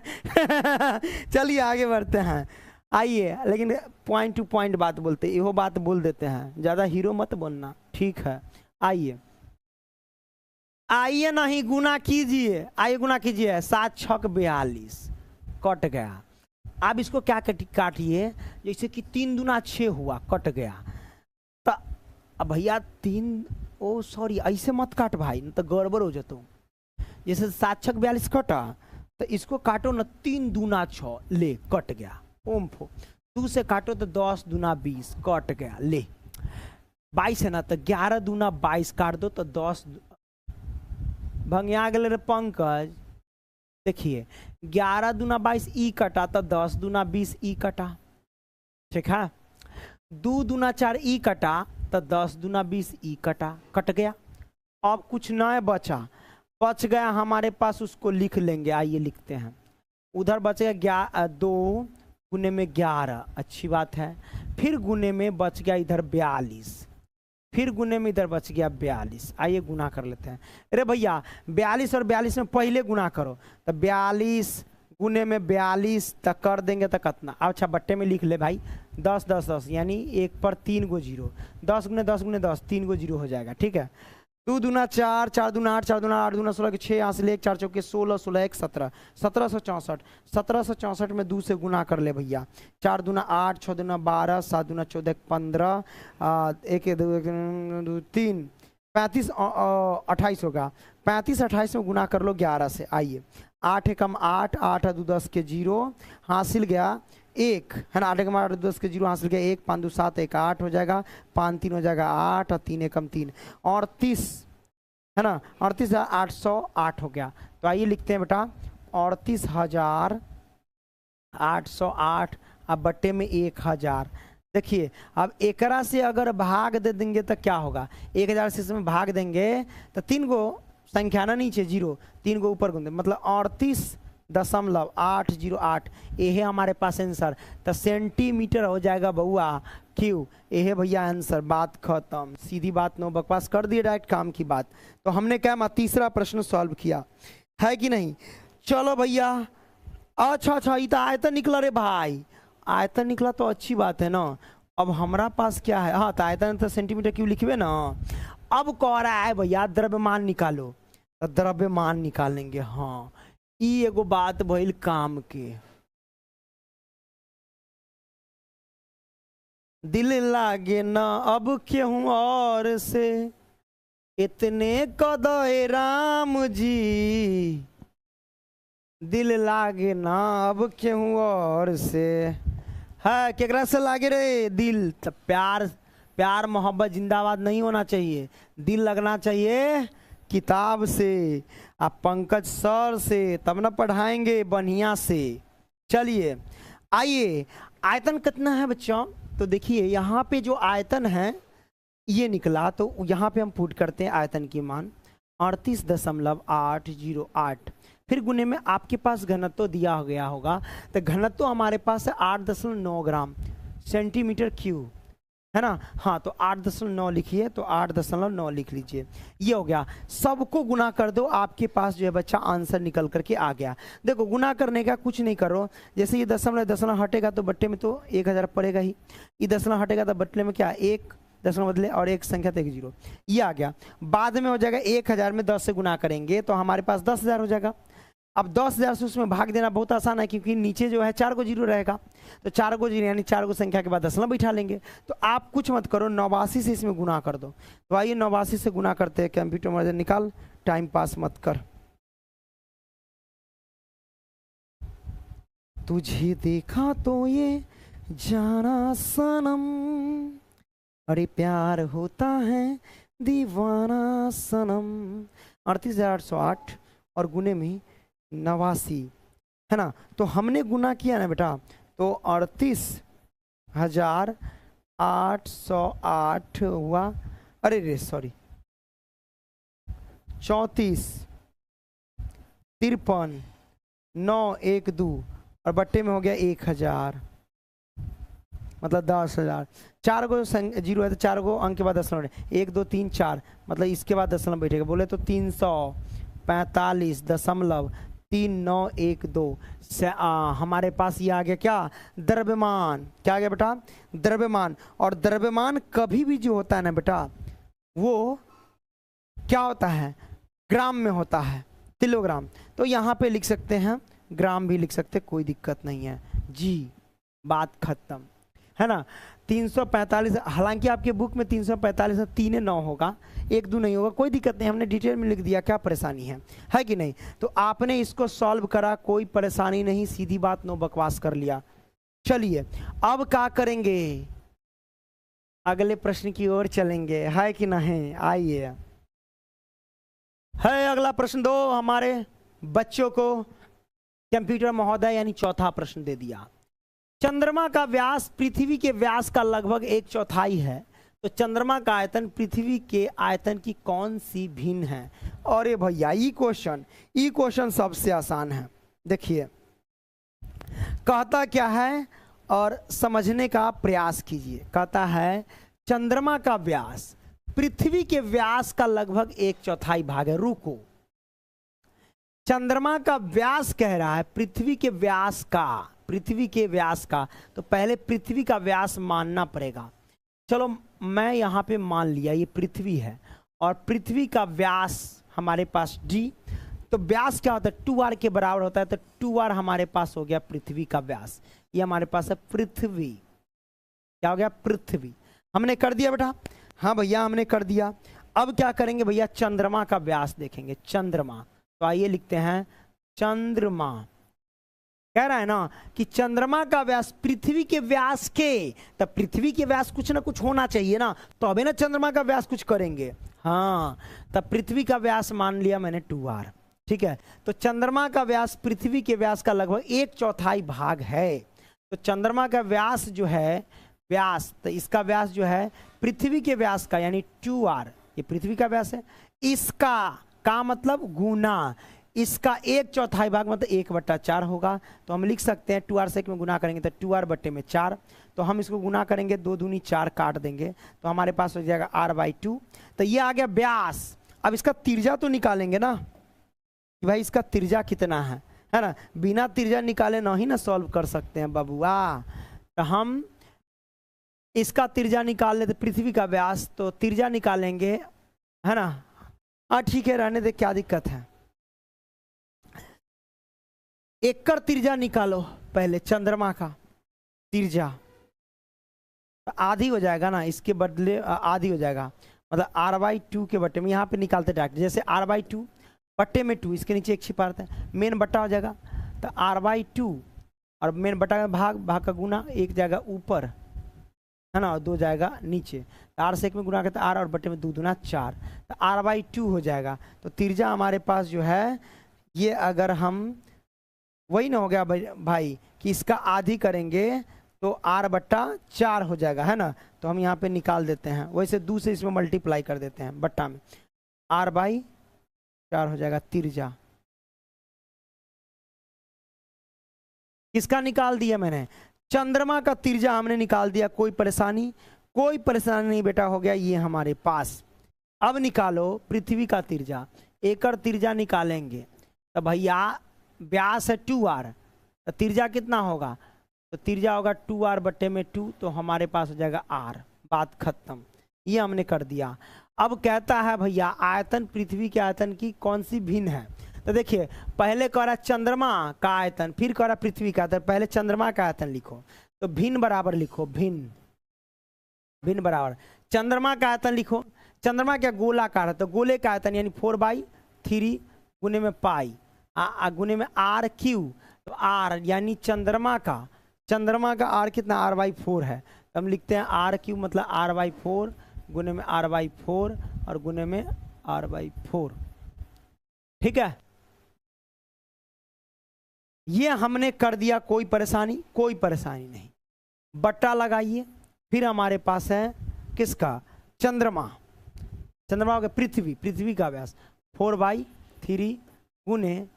चलिए आगे बढ़ते हैं, आइए। लेकिन पॉइंट टू पॉइंट बात बोलते, यो बात बोल देते हैं, ज़्यादा हीरो मत बनना, ठीक है। आइए आइए नहीं गुना कीजिए, आइए गुना कीजिए, 7 छक 42 कट गया। अब इसको क्या काटिए, जैसे कि 3 दूना 6 हुआ, कट गया। तो अब भैया 3, ओ सॉरी ऐसे मत काट भाई, तो गड़बड़ हो जाता। जैसे 7 छक 42 कटा, तो इसको काटो ना, 3 दूना 6 ले कट गया, ओम फो 2 से काटो तो 10 दूना 20 कट गया, ले 22 है ना, तो 11 दूना 22 काट दो तो 10 भंगिया गए रे पंकज। देखिए 11 दूना 22 ई कटा तो 10 दूना 20 ई कटा, ठीक है। 2 दूना 4 ई कटा तो 10 दूना 20 ई कटा, कट गया। अब कुछ नया बच गया हमारे पास, उसको लिख लेंगे, आइए लिखते हैं। उधर बचेगा 2 गुने में 11, अच्छी बात है। फिर गुने में बच गया इधर 42, फिर गुने में इधर बच गया 42। आइए गुना कर लेते हैं। अरे भैया 42 और 42 में पहले गुना करो, तो 42 गुने में 42 तक कर देंगे तो कितना, अच्छा बट्टे में लिख ले भाई, 10 10 10 यानी 1 पर 3 गो 0, 10 गुने 10 गुने 10 3 गो 0 हो जाएगा, ठीक है। 2 दूना 4, 4 दूना 8, 4 दूना 8 दूना 16 के 6 यहाँ से ले 1 4 चौके 16, 16 1 17, 1764, 1764 में 2 से गुना कर ले भैया। 4 दूना 8, 6 दूना 12, 7 दूना 14 15, 1 2 3 35 28 होगा। 35 28 में गुना कर लो 11 से। आइए 8 एकम 8, 8 2 10 के 0 हासिल गया 1, है ना। 8 एकम 8 10 के 0 हासिल गया 1, 5 2 7 1 8 हो जाएगा, 5 3 हो जाएगा 8 और 3 एकम 3 38, है ना। 38,808 हो गया। तो आइए लिखते हैं बेटा 38,808 अब बट्टे में 1000। देखिए अब एकरा से अगर भाग दे देंगे तो क्या होगा, 1000 से इसमें भाग देंगे तो 3 गो संख्या ना नीचे 0, 3 गो ऊपर गुंदे, मतलब 38.808 ये हमारे पास आंसर। तो सेंटीमीटर हो जाएगा बउआ क्यों, ये भैया आंसर, बात खत्म, सीधी बात, नो बकवास, कर दिए डायरेक्ट काम की बात। तो हमने क्या तीसरा प्रश्न सॉल्व किया है कि नहीं। चलो भैया, अच्छा ये तो आयतन निकला रे भाई, आयतन निकला तो अच्छी बात है ना। अब हमारा पास क्या है, हाँ तो आयतन तो सेंटीमीटर क्यों लिखवे ना। अब कह रहा है भैया द्रव्यमान निकालो, तो द्रव्यमान निकालेंगे। हाँ ये एगो बात भइल काम के, दिल लागे ना अब केहू और से, इतने कदे राम जी, दिल लागे ना अब केहू और से। है केकरा से लागे रे, दिल। तो प्यार मोहब्बत जिंदाबाद नहीं होना चाहिए, दिल लगना चाहिए किताब से, आप पंकज सर से, तब ना पढ़ाएंगे बढ़िया से। चलिए आइए, आयतन कितना है बच्चों, तो देखिए यहाँ पे जो आयतन है ये निकला, तो यहाँ पे हम पुट करते हैं आयतन की मान 38.808। फिर गुने में आपके पास घनत्व दिया गया होगा, तो घनत्व हमारे पास है 8.9 ग्राम सेंटीमीटर क्यूब, है ना। हाँ तो 8.9 लिखिए, तो 8.9 लिख लीजिए, ये हो गया। सबको गुना कर दो, आपके पास जो है बच्चा आंसर निकल करके आ गया। देखो गुना करने का कुछ नहीं करो, जैसे ये दशमलव हटेगा तो बट्टे में तो 1000 पड़ेगा ही, ये दशमलव हटेगा तो बट्टे में क्या 1 दशमलव बदले और एक संख्या तो 1 0, ये आ गया। बाद में हो जाएगा 1000 में 10 से गुना करेंगे तो हमारे पास 10,000 हो जाएगा। अब 10,000 से उसमें भाग देना बहुत आसान है, क्योंकि नीचे जो है 4 गो 0 रहेगा, तो 4 गो 0 यानी 4 गो संख्या के बाद दशमलव बैठा लेंगे। तो आप कुछ मत करो, 89 से इसमें गुना कर दो। तो आइए 89 से गुना करते हैं, कंप्यूटर मर्जर निकाल, टाइम पास मत कर। तुझे देखा तो ये जाना सनम, अरे प्यार होता है दीवाना सनम। 38,808 और गुने में 89 है ना। तो हमने गुना किया ना बेटा, तो 38,808 हुआ, अरे रे सॉरी 34 53 9 1 2 और बट्टे में हो गया 1000, मतलब 10,000। 4 गो जीरो है तो 4 गो अंक के बाद दशमलव 1 2 3 4, मतलब इसके बाद दशमलव बैठेगा। बोले तो 345.3912 से हमारे पास ये आ गया क्या, द्रव्यमान। क्या आ गया बेटा, द्रव्यमान। और द्रव्यमान कभी भी जो होता है ना बेटा, वो क्या होता है, ग्राम में होता है, किलोग्राम। तो यहाँ पे लिख सकते हैं ग्राम भी लिख सकते, कोई दिक्कत नहीं है जी, बात खत्म है ना। 345, हालांकि आपके बुक में 345 3 9 होगा, 1 2 नहीं होगा, कोई दिक्कत नहीं, हमने डिटेल में लिख दिया, क्या परेशानी है कि नहीं। तो आपने इसको सॉल्व करा, कोई परेशानी नहीं, सीधी बात, नो बकवास कर लिया। चलिए अब क्या करेंगे, अगले प्रश्न की ओर चलेंगे, है कि नहीं। आइए, है अगला प्रश्न दो हमारे बच्चों को, कंप्यूटर महोदय यानी चौथा प्रश्न दे दिया। चंद्रमा का व्यास पृथ्वी के व्यास का लगभग 1/4 है, तो चंद्रमा का आयतन पृथ्वी के आयतन की कौन सी भिन्न है। अरे भैया ये क्वेश्चन सबसे आसान है। देखिए कहता क्या है और समझने का प्रयास कीजिए। कहता है चंद्रमा का व्यास पृथ्वी के व्यास का लगभग 1/4 भाग है। रुको, चंद्रमा का व्यास कह रहा है पृथ्वी के व्यास का, तो पहले पृथ्वी का व्यास मानना पड़ेगा। चलो मैं यहाँ पे मान लिया ये पृथ्वी है और पृथ्वी का व्यास हमारे पास d, तो व्यास क्या होता है 2r के बराबर होता है, तो 2r हमारे पास हो गया पृथ्वी का व्यास। ये हमारे पास है पृथ्वी, क्या हो गया पृथ्वी। हमने कर दिया बेटा, हाँ भैया हमने कर दिया। अब क्या करेंगे भैया, चंद्रमा का व्यास देखेंगे। चंद्रमा, तो आइए लिखते हैं चंद्रमा। कह रहा है ना कि चंद्रमा का व्यास पृथ्वी के व्यास के, तब पृथ्वी के व्यास कुछ ना कुछ होना चाहिए ना, तो अबे ना चंद्रमा का व्यास कुछ करेंगे। हाँ, तब पृथ्वी का व्यास मान लिया मैंने 2r, ठीक है। तो चंद्रमा का व्यास पृथ्वी के व्यास का लगभग 1/4 भाग है। तो चंद्रमा का व्यास जो है, व्यास, तो इसका व्यास जो है पृथ्वी के व्यास का यानी 2r, ये पृथ्वी का व्यास है, इसका का मतलब गुना, इसका 1/4 भाग मतलब 1/4 होगा। तो हम लिख सकते हैं 2r से 1 में गुना करेंगे तो 2r बट्टे में 4, तो हम इसको गुना करेंगे 2 दूनी 4 काट देंगे तो हमारे पास हो जाएगा r/2। तो ये आ गया व्यास। अब इसका तिर्जा तो निकालेंगे ना कि भाई इसका तिर्जा कितना है ना। बिना तिर्जा निकाले नहीं ना सॉल्व कर सकते हैं बबुआ। तो हम इसका तिर्जा निकाल लेते, पृथ्वी का व्यास, तो तिर्जा निकालेंगे है ना। हाँ ठीक है, रहने दे, क्या दिक्कत है। एकड़ तिर्जा निकालो पहले, चंद्रमा का तिर्जा आधी हो जाएगा ना, इसके बदले आधी हो जाएगा, मतलब r/2 के बट्टे में, यहाँ पे निकालते डायरेक्ट, जैसे r/2 बट्टे में 2, इसके नीचे 1 छिपा रहता है, मेन बट्टा हो जाएगा। तो r/2 और मेन बट्टा का भाग का गुना, 1 जाएगा ऊपर है ना और 2 जाएगा नीचे। तो r से 1 में गुना करते r और बट्टे में 2 दूना 4, तो r/2 हो जाएगा। तो तिर्जा हमारे पास जो है ये, अगर हम वही ना हो गया भाई कि इसका आधी करेंगे तो r/4 हो जाएगा है ना। तो हम यहाँ पे निकाल देते हैं, वैसे 2 से इसमें मल्टीप्लाई कर देते हैं बट्टा में, r/4 हो जाएगा तिर्जा। किसका निकाल दिया मैंने, चंद्रमा का तिर्जा हमने निकाल दिया। कोई परेशानी नहीं बेटा, हो गया ये हमारे पास। अब निकालो पृथ्वी का तिर्जा, एकड़ तिर्जा निकालेंगे। तो भैया व्यास है 2r, तो तिर्जा कितना होगा, तो तिर्जा होगा 2r बट्टे में 2, तो हमारे पास हो जाएगा r। बात खत्म, ये हमने कर दिया। अब कहता है भैया आयतन पृथ्वी के आयतन की कौन सी भिन्न है। तो देखिए पहले कह रहा चंद्रमा का आयतन, फिर कह रहा पृथ्वी का आयतन। पहले चंद्रमा का आयतन लिखो, तो भिन्न बराबर लिखो, भिन्न बराबर चंद्रमा का आयतन लिखो। चंद्रमा क्या गोलाकार है, तो गोले का आयतन यानी 4/3 गुने में पाई गुने में r/3, तो आर यानी चंद्रमा का आर कितना, r/4 है। तो हम लिखते हैं r³ मतलब r/4 गुने में r/4 और गुने में r/4। ठीक है, ये हमने कर दिया। कोई परेशानी नहीं। बट्टा लगाइए। फिर हमारे पास है किसका, चंद्रमा हो गया पृथ्वी का व्यास 4/3 गुने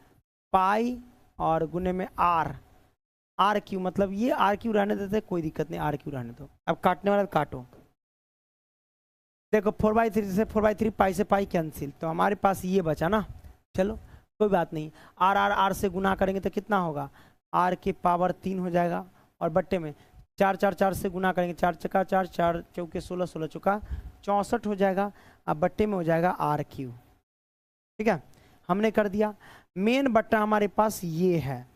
पाई और गुने में r³ मतलब ये r³ रहने देते, कोई दिक्कत नहीं, r³ रहने दो। अब काटने वाला काटो। देखो 4/3 से 4/3, पाई से पाई कैंसिल, तो हमारे पास ये बचा ना। चलो कोई बात नहीं, r से गुना करेंगे तो कितना होगा, r की पावर 3 हो जाएगा। और बट्टे में 4 से गुना करेंगे, 4 चौका 4, 4 चौके 16, 16 चौका 64 हो जाएगा। अब बट्टे में हो जाएगा r³। ठीक है, हमने कर दिया। मेन बट्टा हमारे पास ये है।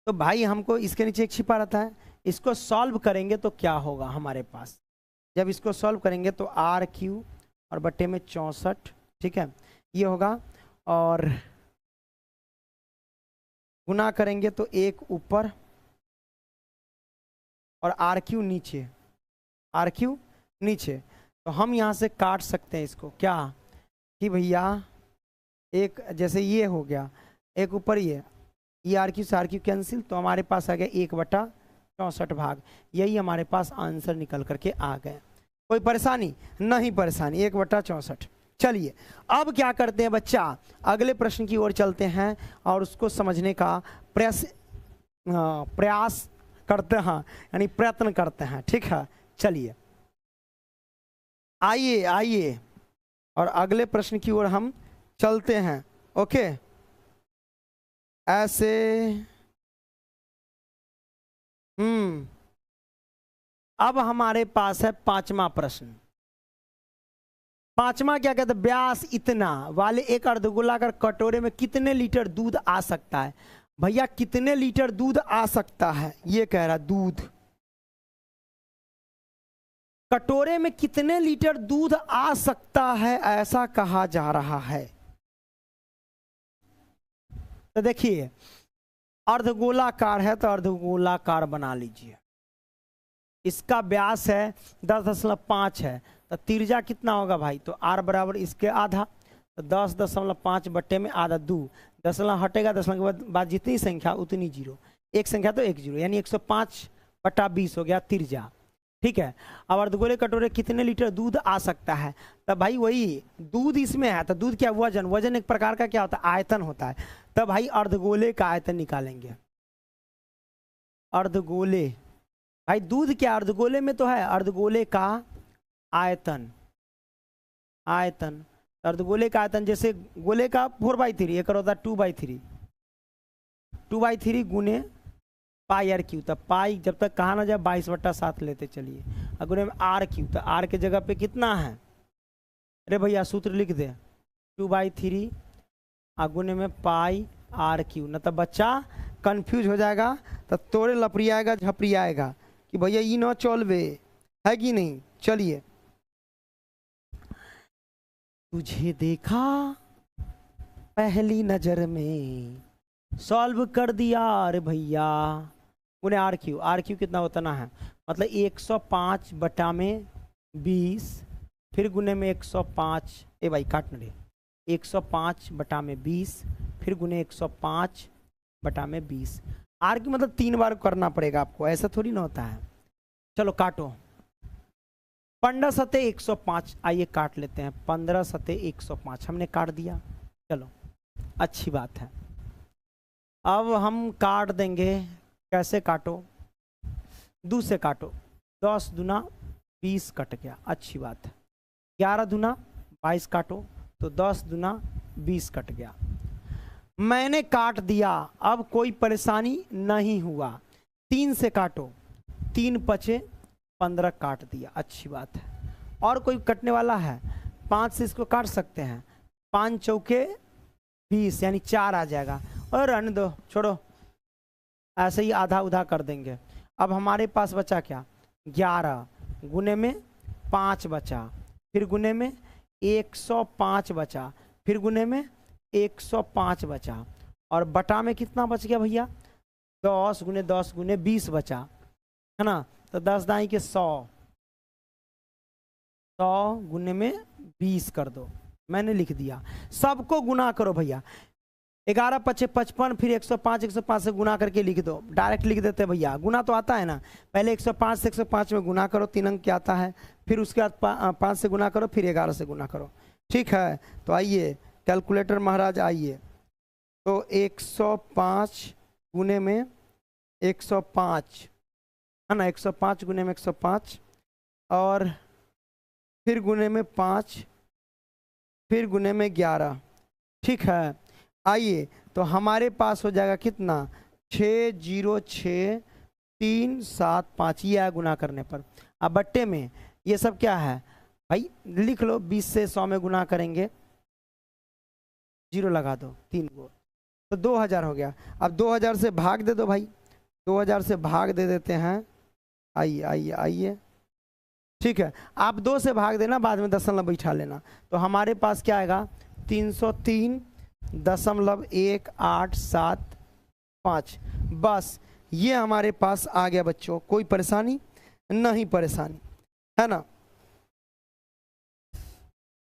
तो भाई हमको इसके नीचे एक छिपा रहता है, इसको सॉल्व करेंगे तो क्या होगा हमारे पास, जब इसको सॉल्व करेंगे तो r³ और बट्टे में 64, ठीक है, ये होगा। और गुना करेंगे तो 1 ऊपर और r³ नीचे। तो हम यहाँ से काट सकते हैं इसको, क्या कि भैया एक जैसे ये हो गया, एक ऊपर ये r³ से r³ कैंसिल, तो हमारे पास आ गया 1/64 भाग। यही हमारे पास आंसर निकल करके आ गए। कोई परेशानी नहीं, परेशानी 1/64। चलिए अब क्या करते हैं बच्चा, अगले प्रश्न की ओर चलते हैं और उसको समझने का प्रयास करते हैं, यानी प्रयत्न करते हैं। ठीक है, चलिए आइए और अगले प्रश्न की ओर हम चलते हैं। ओके, ऐसे अब हमारे पास है 5वां प्रश्न। 5वां क्या कहते हैं, व्यास इतना वाले एक अर्धगोलाकार कटोरे में कितने लीटर दूध आ सकता है। भैया कितने लीटर दूध आ सकता है, ये कह रहा दूध, कटोरे में कितने लीटर दूध आ सकता है, ऐसा कहा जा रहा है। तो देखिए अर्धगोलाकार है तो अर्धगोलाकार बना लीजिए। इसका व्यास है 10.5 है, तो त्रिज्या कितना होगा भाई, तो r बराबर इसके आधा, तो 10.5 बट्टे में आधा 2, दशमलव हटेगा, दशमलव के बाद जितनी संख्या उतनी जीरो, एक संख्या तो एक जीरो, यानी 105/20 हो गया त्रिज्या। ठीक है, अब अर्धगोले कटोरे कितने लीटर दूध आ सकता है, तब भाई वही दूध इसमें है, तो दूध क्या, वजन एक प्रकार का क्या होता है, आयतन होता है। तब भाई अर्धगोले का आयतन निकालेंगे। अर्धगोले भाई दूध क्या अर्धगोले में तो है, अर्धगोले का आयतन, अर्धगोले का आयतन जैसे गोले का 4/3, एक होता है 2/3 गुने πr³, तब पाई जब तक कहा ना जाए 22/7 लेते चलिए, और गुने में r³, तो r के जगह पे कितना है, अरे भैया सूत्र लिख दे 2/3 गुने में πr³ न, तब बच्चा कंफ्यूज हो जाएगा, तो तोड़े लपड़ियाएगा झपड़ियाएगा कि भैया ये न चलवे है कि नहीं। चलिए, तुझे देखा पहली नजर में, सॉल्व कर दिया अरे भैया, गुने r³ कितना होता ना है, मतलब 105/20, फिर गुने में 105, ए भाई काटने दे, 105/20, फिर गुने 105/20। r³ मतलब 3 बार करना पड़ेगा आपको, ऐसा थोड़ी ना होता है। चलो काटो, 15 सते 105, आइए काट लेते हैं, 15 सते 105 हमने काट दिया। चलो अच्छी बात है, अब हम काट देंगे। कैसे काटो, 2 से काटो, 10 दूना 20 कट गया, अच्छी बात है। 11 दूना 22 काटो, तो 10 दूना 20 कट गया। मैंने काट दिया, अब कोई परेशानी नहीं हुआ। 3 से काटो, 3 पचे 15 काट दिया, अच्छी बात है। और कोई कटने वाला है, 5 से इसको काट सकते हैं, 5 चौके 20 यानी 4 आ जाएगा, और रहने दो छोड़ो, ऐसे ही आधा उधा कर देंगे। अब हमारे पास बचा क्या, 11 गुने में 5 बचा, फिर गुने में 105 बचा, फिर गुने में 105 बचा, और बटा में कितना बच गया भैया, 10 गुने 10 गुने 20 बचा, है ना। तो 10 दाई के 100, 100 गुने में 20 कर दो, मैंने लिख दिया। सबको गुना करो भैया, 11 पचे 55, फिर 105, 105 से गुना करके लिख दो, डायरेक्ट लिख देते भैया, गुना तो आता है ना। पहले 105 से 105 में गुना करो, 3 अंक क्या आता है, फिर उसके बाद 5 से गुना करो, फिर 11 से गुना करो, ठीक है। तो आइए कैलकुलेटर महाराज आइए, तो 105 गुने में 105, है ना, 105 गुने में 105, और फिर गुने में 5, फिर गुने में 11, ठीक है। आइए तो हमारे पास हो जाएगा कितना, 606375, ये है गुना करने पर। अब बट्टे में ये सब क्या है भाई, लिख लो, 20 से 100 में गुना करेंगे, 0 लगा दो 3 को, तो 2000 हो गया। अब 2000 से भाग दे दो भाई, 2000 से भाग दे देते हैं, आइए आइए आइए, ठीक है। आप 2 से भाग देना, बाद में दशमलव बैठा लेना, तो हमारे पास क्या आएगा, 303.1875, बस ये हमारे पास आ गया बच्चों। कोई परेशानी नहीं, परेशानी है ना।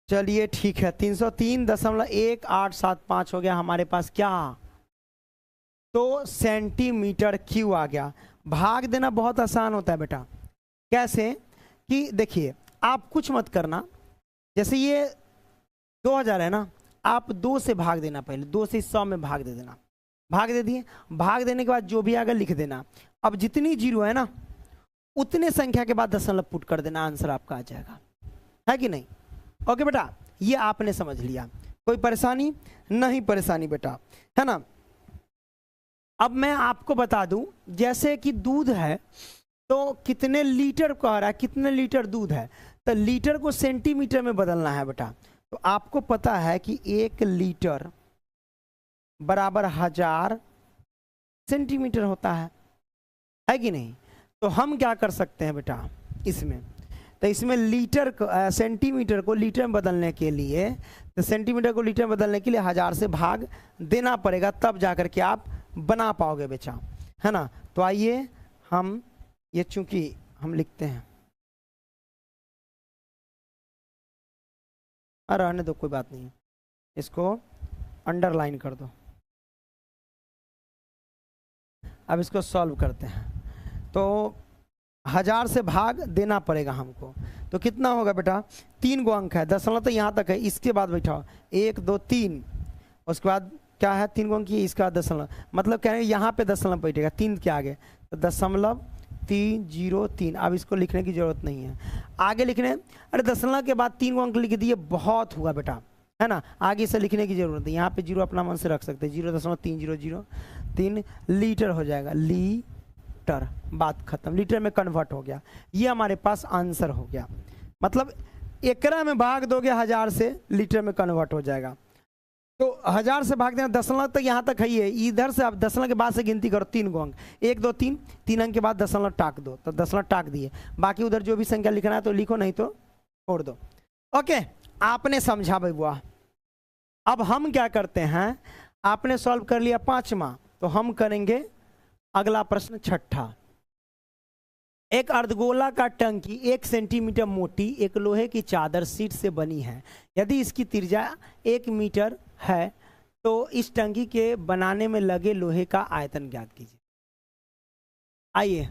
चलिए ठीक है, 303.1875 हो गया हमारे पास क्या, तो सेंटीमीटर क्यूब आ गया। भाग देना बहुत आसान होता है बेटा, कैसे कि देखिए, आप कुछ मत करना, जैसे ये 2000 है ना, आप 2 से भाग देना, पहले 2 से 100 में भाग दे देना, भाग दे दिए, भाग देने के बाद जो भी आगे लिख देना। अब जितनी जीरो है ना, उतने संख्या के बाद दशमलव पुट कर देना, आंसर आपका आ जाएगा, है कि नहीं। ओके बेटा, ये आपने समझ लिया, कोई परेशानी नहीं, परेशानी बेटा, है ना। अब मैं आपको बता दूं, जैसे कि दूध है, तो कितने लीटर कह रहा है, कितने लीटर दूध है, तो लीटर को सेंटीमीटर में बदलना है बेटा। तो आपको पता है कि 1 लीटर बराबर 1000 सेंटीमीटर होता है कि नहीं। तो हम क्या कर सकते हैं बेटा इसमें, तो इसमें लीटर सेंटीमीटर को लीटर में बदलने के लिए, तो सेंटीमीटर को लीटर में बदलने के लिए 1000 से भाग देना पड़ेगा, तब जाकर के आप बना पाओगे बेटा, है ना। तो आइए हम ये, चूंकि हम लिखते हैं, अरे रहने दो, कोई बात नहीं, इसको अंडरलाइन कर दो। अब इसको सॉल्व करते हैं, तो 1000 से भाग देना पड़ेगा हमको, तो कितना होगा बेटा, 3 गो अंक है, दशमलव तो यहाँ तक है, इसके बाद बैठाओ 1 2 3, उसके बाद क्या है, 3 गो अंक की, इसका दशमलव, मतलब क्या है, यहाँ पे दशमलव बैठेगा 3 के आगे, तो 0.303। अब इसको लिखने की जरूरत नहीं है, आगे लिखने, अरे दशमलव के बाद 3 गो अंक लिख दिए, बहुत हुआ बेटा, है ना, आगे से लिखने की जरूरत है। यहाँ पे 0 अपना मन से रख सकते हैं, 0.3003 लीटर हो जाएगा, लीटर, बात खत्म, लीटर में कन्वर्ट हो गया, ये हमारे पास आंसर हो गया। मतलब एकड़ा में भाग दोगे 1000 से, लीटर में कन्वर्ट हो जाएगा। तो 1000 से भाग देना, दशमलव तक यहाँ तक है ही है, इधर से आप दशमलव के बाद से गिनती करो, 3 गो अंक, 1 2 3, 3 अंक के बाद दशमलव टाक दो, तो दशमलव टाक दिए, बाकी उधर जो भी संख्या लिखना है तो लिखो, नहीं तो छोड़ दो। ओके, आपने समझा भाई बुआ। अब हम क्या करते हैं, आपने सॉल्व कर लिया 5वां, तो हम करेंगे अगला प्रश्न 6ठा। एक अर्धगोला का टंकी 1 सेंटीमीटर मोटी एक लोहे की चादर शीट से बनी है। यदि इसकी त्रिज्या 1 मीटर है तो इस टंकी के बनाने में लगे लोहे का आयतन ज्ञात कीजिए। आइए,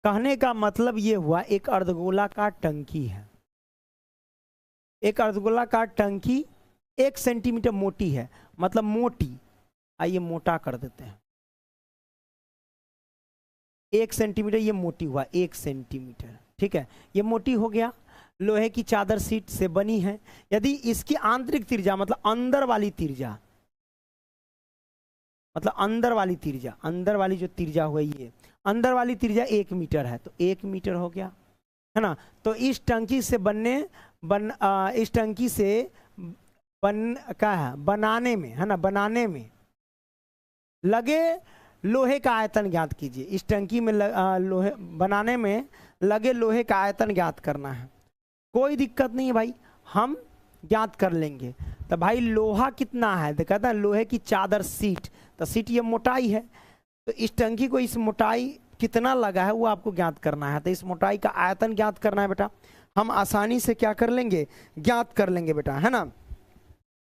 कहने का मतलब ये हुआ, एक अर्धगोला का टंकी है, एक अर्धगोला का टंकी 1 सेंटीमीटर मोटी है, मतलब मोटी, आइए मोटा कर देते हैं, 1 सेंटीमीटर, ये मोटी हुआ 1 सेंटीमीटर, ठीक है, ये मोटी हो गया, लोहे की चादर शीट से बनी है। यदि इसकी आंतरिक त्रिज्या, मतलब अंदर वाली त्रिज्या, मतलब अंदर वाली त्रिज्या, अंदर वाली जो त्रिज्या हुई, ये अंदर वाली त्रिज्या 1 मीटर है, तो 1 मीटर हो गया, है ना। तो इस टंकी से इस टंकी से क्या है, बनाने में, है ना, बनाने में लगे लोहे का आयतन ज्ञात कीजिए। इस टंकी में लोहे बनाने में लगे लोहे का आयतन ज्ञात करना है। कोई दिक्कत नहीं है भाई, हम ज्ञात कर लेंगे। तो भाई लोहा कितना है, तो कहता है लोहे की चादर सीट, तो सीट ये मोटाई है, तो इस टंकी को इस मोटाई कितना लगा है वो आपको ज्ञात करना है। तो इस मोटाई का आयतन ज्ञात करना है बेटा, हम आसानी से क्या कर लेंगे, ज्ञात कर लेंगे बेटा, है ना।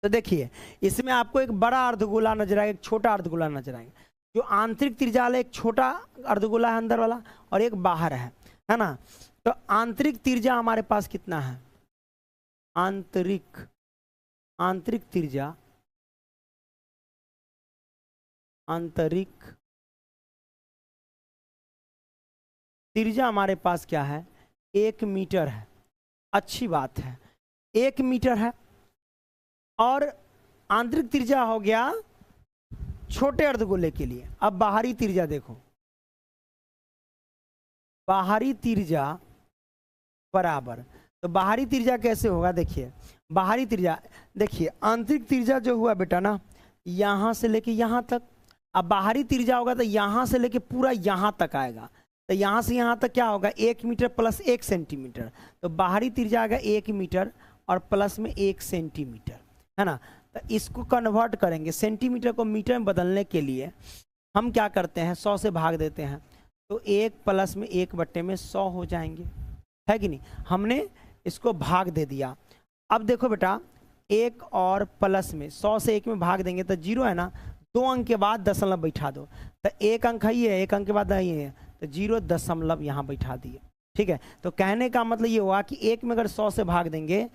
तो देखिए इसमें आपको एक बड़ा अर्धगोला नजर आएगा, एक छोटा अर्धगोला नजर आएगा। जो आंतरिक त्रिज्या वाला एक छोटा अर्धगोला है अंदर वाला, और एक बाहर है ना। तो आंतरिक त्रिज्या हमारे पास कितना है, आंतरिक त्रिज्या, आंतरिक त्रिज्या हमारे पास क्या है, 1 मीटर है। अच्छी बात है, 1 मीटर है। और आंतरिक त्रिज्या हो गया छोटे अर्धगोले के लिए। अब बाहरी त्रिज्या देखो, बाहरी त्रिज्या बराबर, तो बाहरी त्रिज्या कैसे होगा, देखिए बाहरी त्रिज्या, देखिए आंतरिक त्रिज्या जो हुआ बेटा ना यहां से लेके यहां तक, अब बाहरी त्रिज्या होगा तो यहां से लेके पूरा यहां तक आएगा। तो यहां से यहां तक क्या होगा, 1 मीटर प्लस 1 सेंटीमीटर। तो बाहरी त्रिज्या आएगा 1 मीटर और प्लस में 1 सेंटीमीटर, है ना। तो इसको कन्वर्ट करेंगे सेंटीमीटर को मीटर में बदलने के लिए हम क्या करते हैं, 100 से भाग देते हैं, तो 1 प्लस में 1 बट्टे में 100 हो जाएंगे, है कि नहीं। हमने इसको भाग दे दिया। अब देखो बेटा 1 और प्लस में 100 से 1 में भाग देंगे तो 0 है ना, 2 अंक के बाद दशमलव बैठा दो, तो 1 अंक है, 1 अंक के बाद है, तो 0 दशमलव यहाँ बैठा दिए, ठीक है। तो कहने का मतलब ये हुआ कि 1 में अगर 100 से भाग देंगे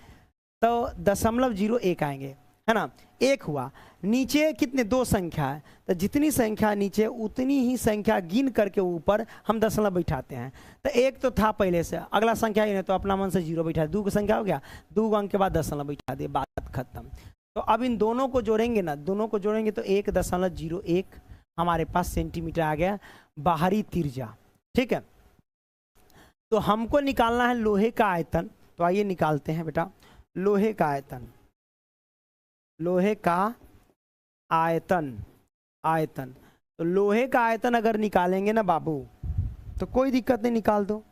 तो 0.01 आएंगे, है ना। 1 हुआ, नीचे कितने 2 संख्या है, तो जितनी संख्या नीचे उतनी ही संख्या गिन करके ऊपर हम दशमलव बैठाते हैं। तो 1 तो था पहले से, अगला संख्या ही नहीं, तो अपना मन से 0 बैठा, 2 की संख्या हो गया, 2 अंक के बाद दशमलव बैठा दिए, बात खत्म। तो अब इन दोनों को जोड़ेंगे ना, दोनों को जोड़ेंगे तो 1.01 हमारे पास सेंटीमीटर आ गया बाहरी त्रिज्या, ठीक है। तो हमको निकालना है लोहे का आयतन, तो आइए निकालते हैं बेटा लोहे का आयतन। लोहे का आयतन, तो लोहे का आयतन अगर निकालेंगे ना बाबू तो कोई दिक्कत नहीं, निकाल दो।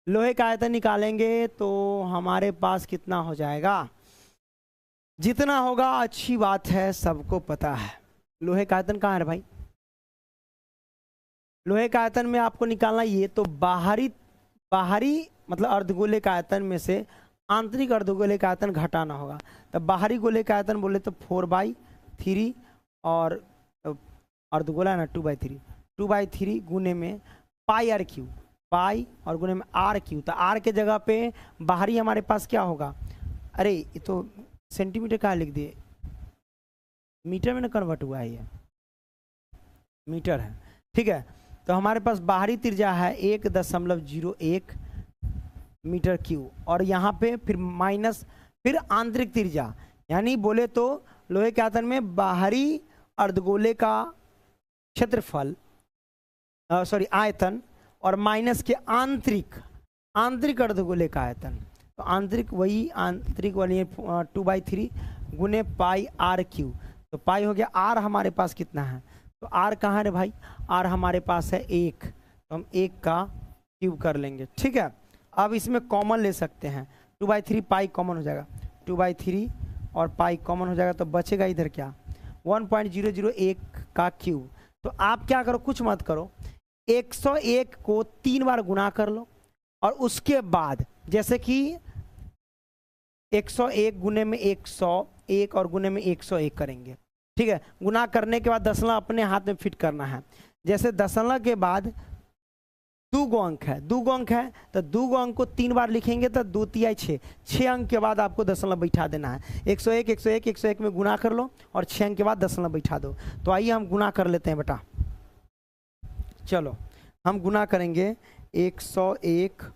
लोहे का आयतन निकालेंगे तो हमारे पास कितना हो जाएगा, जितना होगा अच्छी बात है, सबको पता है। लोहे का आयतन कहाँ है भाई, लोहे का आयतन में आपको निकालना ये, तो बाहरी मतलब अर्धगोले का आयतन में से आंतरिक अर्धगोले का आयतन घटाना होगा। तब बाहरी गोले का आयतन बोले तो 4/3 और अर्धगोला है ना 2/3 गुने में पाई आर क्यू, पाई और गुने में आर क्यू। तो आर के जगह पे बाहरी हमारे पास क्या होगा, अरे ये तो सेंटीमीटर का लिख दिए, मीटर में ना कन्वर्ट हुआ है, ये मीटर है, ठीक है। तो हमारे पास बाहरी त्रिज्या है 1.01 मीटर क्यू, और यहाँ पे फिर माइनस फिर आंतरिक त्रिज्या, यानी बोले तो लोहे के आयतन में बाहरी अर्धगोले का क्षेत्रफल सॉरी आयतन और माइनस के आंतरिक अर्धगोले का आयतन। तो आंतरिक वाली 2/3 गुने पाई आर क्यू। तो पाई हो गया, आर हमारे पास कितना है, तो आर कहाँ है भाई, आर हमारे पास है 1, तो हम 1 का क्यूब कर लेंगे, ठीक है। अब इसमें कॉमन ले सकते हैं, 2/3 पाई कॉमन हो जाएगा, 2/3 और पाई कॉमन हो जाएगा, तो बचेगा इधर क्या 1.001 का क्यूब। तो आप क्या करो, कुछ मत करो, 101 को 3 बार गुना कर लो, और उसके बाद जैसे कि 101 गुने में 101 और गुने में 101 करेंगे, ठीक है। गुना करने के बाद दशमलव अपने हाथ में फिट करना है। जैसे दशमलव के बाद 2 अंक है, 2 अंक है, तो 2 अंक को 3 बार लिखेंगे तो 2 तिहाई 6 अंक के बाद आपको दशमलव बैठा देना है। 101 में गुना कर लो और 6 अंक के बाद दशमलव बैठा दो। तो आइए हम गुना कर लेते हैं बेटा, चलो हम गुना करेंगे 101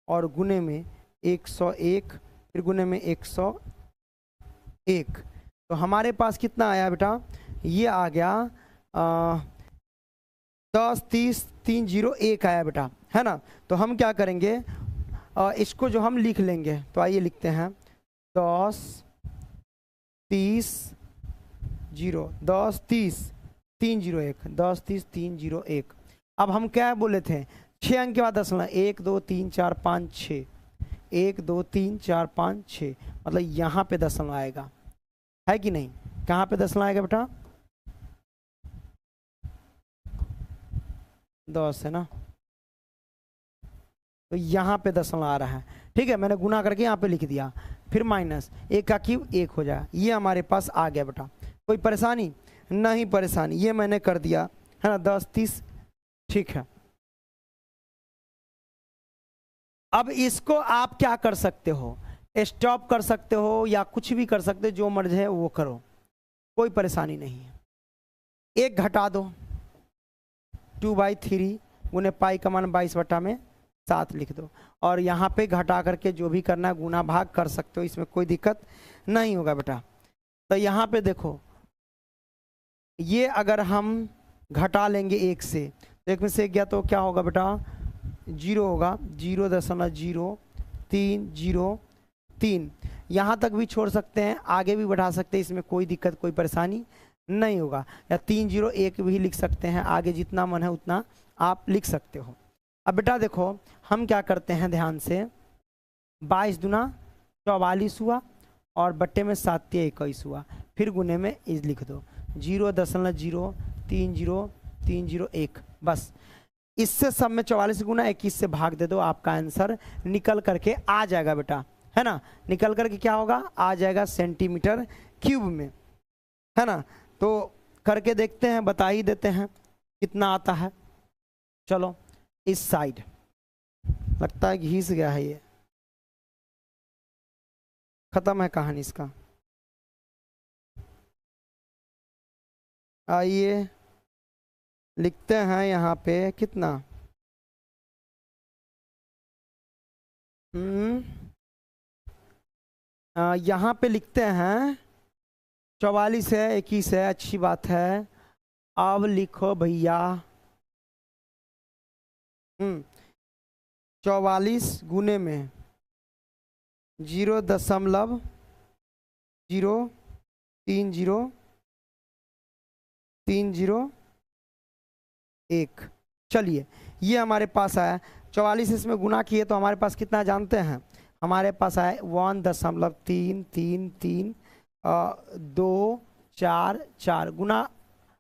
और गुने में 101 फिर गुने में 101। तो हमारे पास कितना आया बेटा, ये आ गया 10 30 301 आया बेटा, है ना। तो हम क्या करेंगे, इसको जो हम लिख लेंगे, तो आइए लिखते हैं 10 30 301। अब हम क्या बोले थे, 6 अंक के बाद दशमलव 1 2 3 4 5 6, 1 2 3 4 5 6, मतलब यहाँ पे दशमलव आएगा, है कि नहीं? कहाँ पे दशमलव आएगा बेटा? 10 है ना, तो यहाँ पे दशमलव आ रहा है। ठीक है, मैंने गुना करके यहाँ पे लिख दिया, फिर माइनस 1 का क्यूब 1 हो जाए, ये हमारे पास आ गया बेटा। कोई परेशानी नहीं? परेशानी ये मैंने कर दिया है ना, 10 30, ठीक है। अब इसको आप क्या कर सकते हो, स्टॉप कर सकते हो या कुछ भी कर सकते हो, जो मर्जी है वो करो, कोई परेशानी नहीं है। एक घटा दो, 2/3 गुने पाई का मान 22/7 लिख दो, और यहाँ पे घटा करके जो भी करना है गुना भाग कर सकते हो, इसमें कोई दिक्कत नहीं होगा बेटा। तो यहाँ पे देखो, ये अगर हम घटा लेंगे 1 से, तो 1 में से 1 गया तो क्या होगा बेटा? 0 होगा, 0.0303। यहाँ तक भी छोड़ सकते हैं, आगे भी बढ़ा सकते हैं, इसमें कोई दिक्कत कोई परेशानी नहीं होगा, या 301 भी लिख सकते हैं, आगे जितना मन है उतना आप लिख सकते हो। अब बेटा देखो हम क्या करते हैं ध्यान से, 22 दूना 44 हुआ और बट्टे में 7 या 21 हुआ, फिर गुने में इस लिख दो 0.03031, बस इससे सब में 44 गुना 21 से भाग दे दो, आपका आंसर निकल करके आ जाएगा बेटा, है ना। निकल करके क्या होगा? आ जाएगा सेंटीमीटर क्यूब में, है ना। तो करके देखते हैं, बता ही देते हैं कितना आता है। चलो इस साइड, लगता है घिस गया है, ये खत्म है कहानी इसका। आइए लिखते हैं यहाँ पे कितना, यहाँ पे लिखते हैं 44 है, 21 है, अच्छी बात है। अब लिखो भैया 44 गुने में 0.0303001। चलिए ये हमारे पास आया 44, इसमें गुना किए तो हमारे पास कितना जानते हैं? हमारे पास आया 1.333 गुना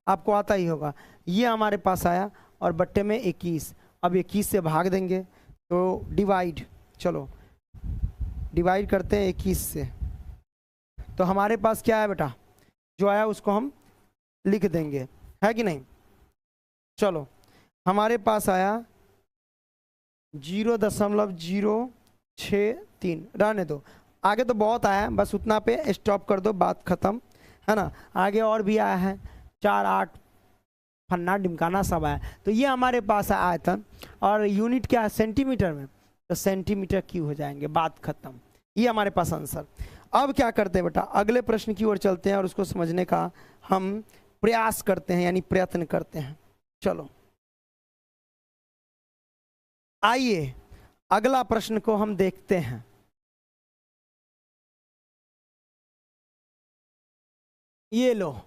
आपको आता ही होगा, ये हमारे पास आया, और बट्टे में 21। अब 21 से भाग देंगे तो डिवाइड, चलो डिवाइड करते हैं 21 से, तो हमारे पास क्या है बेटा? जो आया उसको हम लिख देंगे, है कि नहीं? चलो हमारे पास आया 0.063, रहने दो, आगे तो बहुत आया, बस उतना पे स्टॉप कर दो, बात खत्म, है ना। आगे और भी आया है 4 8 फन्ना ढिमकाना सब आया, तो ये हमारे पास है आयतन, और यूनिट क्या है? सेंटीमीटर में, तो सेंटीमीटर क्यूब हो जाएंगे, बात खत्म। ये हमारे पास आंसर। अब क्या करते हैं बेटा? अगले प्रश्न की ओर चलते हैं और उसको समझने का हम प्रयास करते हैं, यानी प्रयत्न करते हैं। चलो आइए अगला प्रश्न को हम देखते हैं। ये लो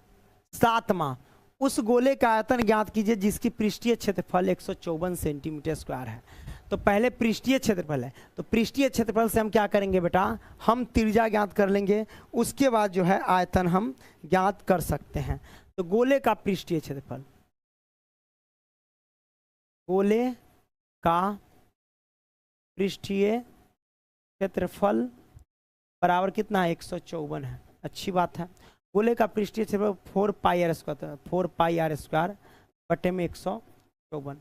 7वां, उस गोले का आयतन ज्ञात कीजिए जिसकी पृष्ठीय क्षेत्रफल 154 सेंटीमीटर स्क्वायर है। तो पहले पृष्ठीय क्षेत्रफल है, तो पृष्ठीय क्षेत्रफल से हम क्या करेंगे बेटा? हम त्रिज्या ज्ञात कर लेंगे, उसके बाद जो है आयतन हम ज्ञात कर सकते हैं। तो गोले का पृष्ठीय क्षेत्रफल, गोले का पृष्ठीय क्षेत्रफल बराबर कितना है? 154 है, अच्छी बात है। गोले का पृष्ठीय क्षेत्रफल 4πr², 4πr² बट्टे में 154,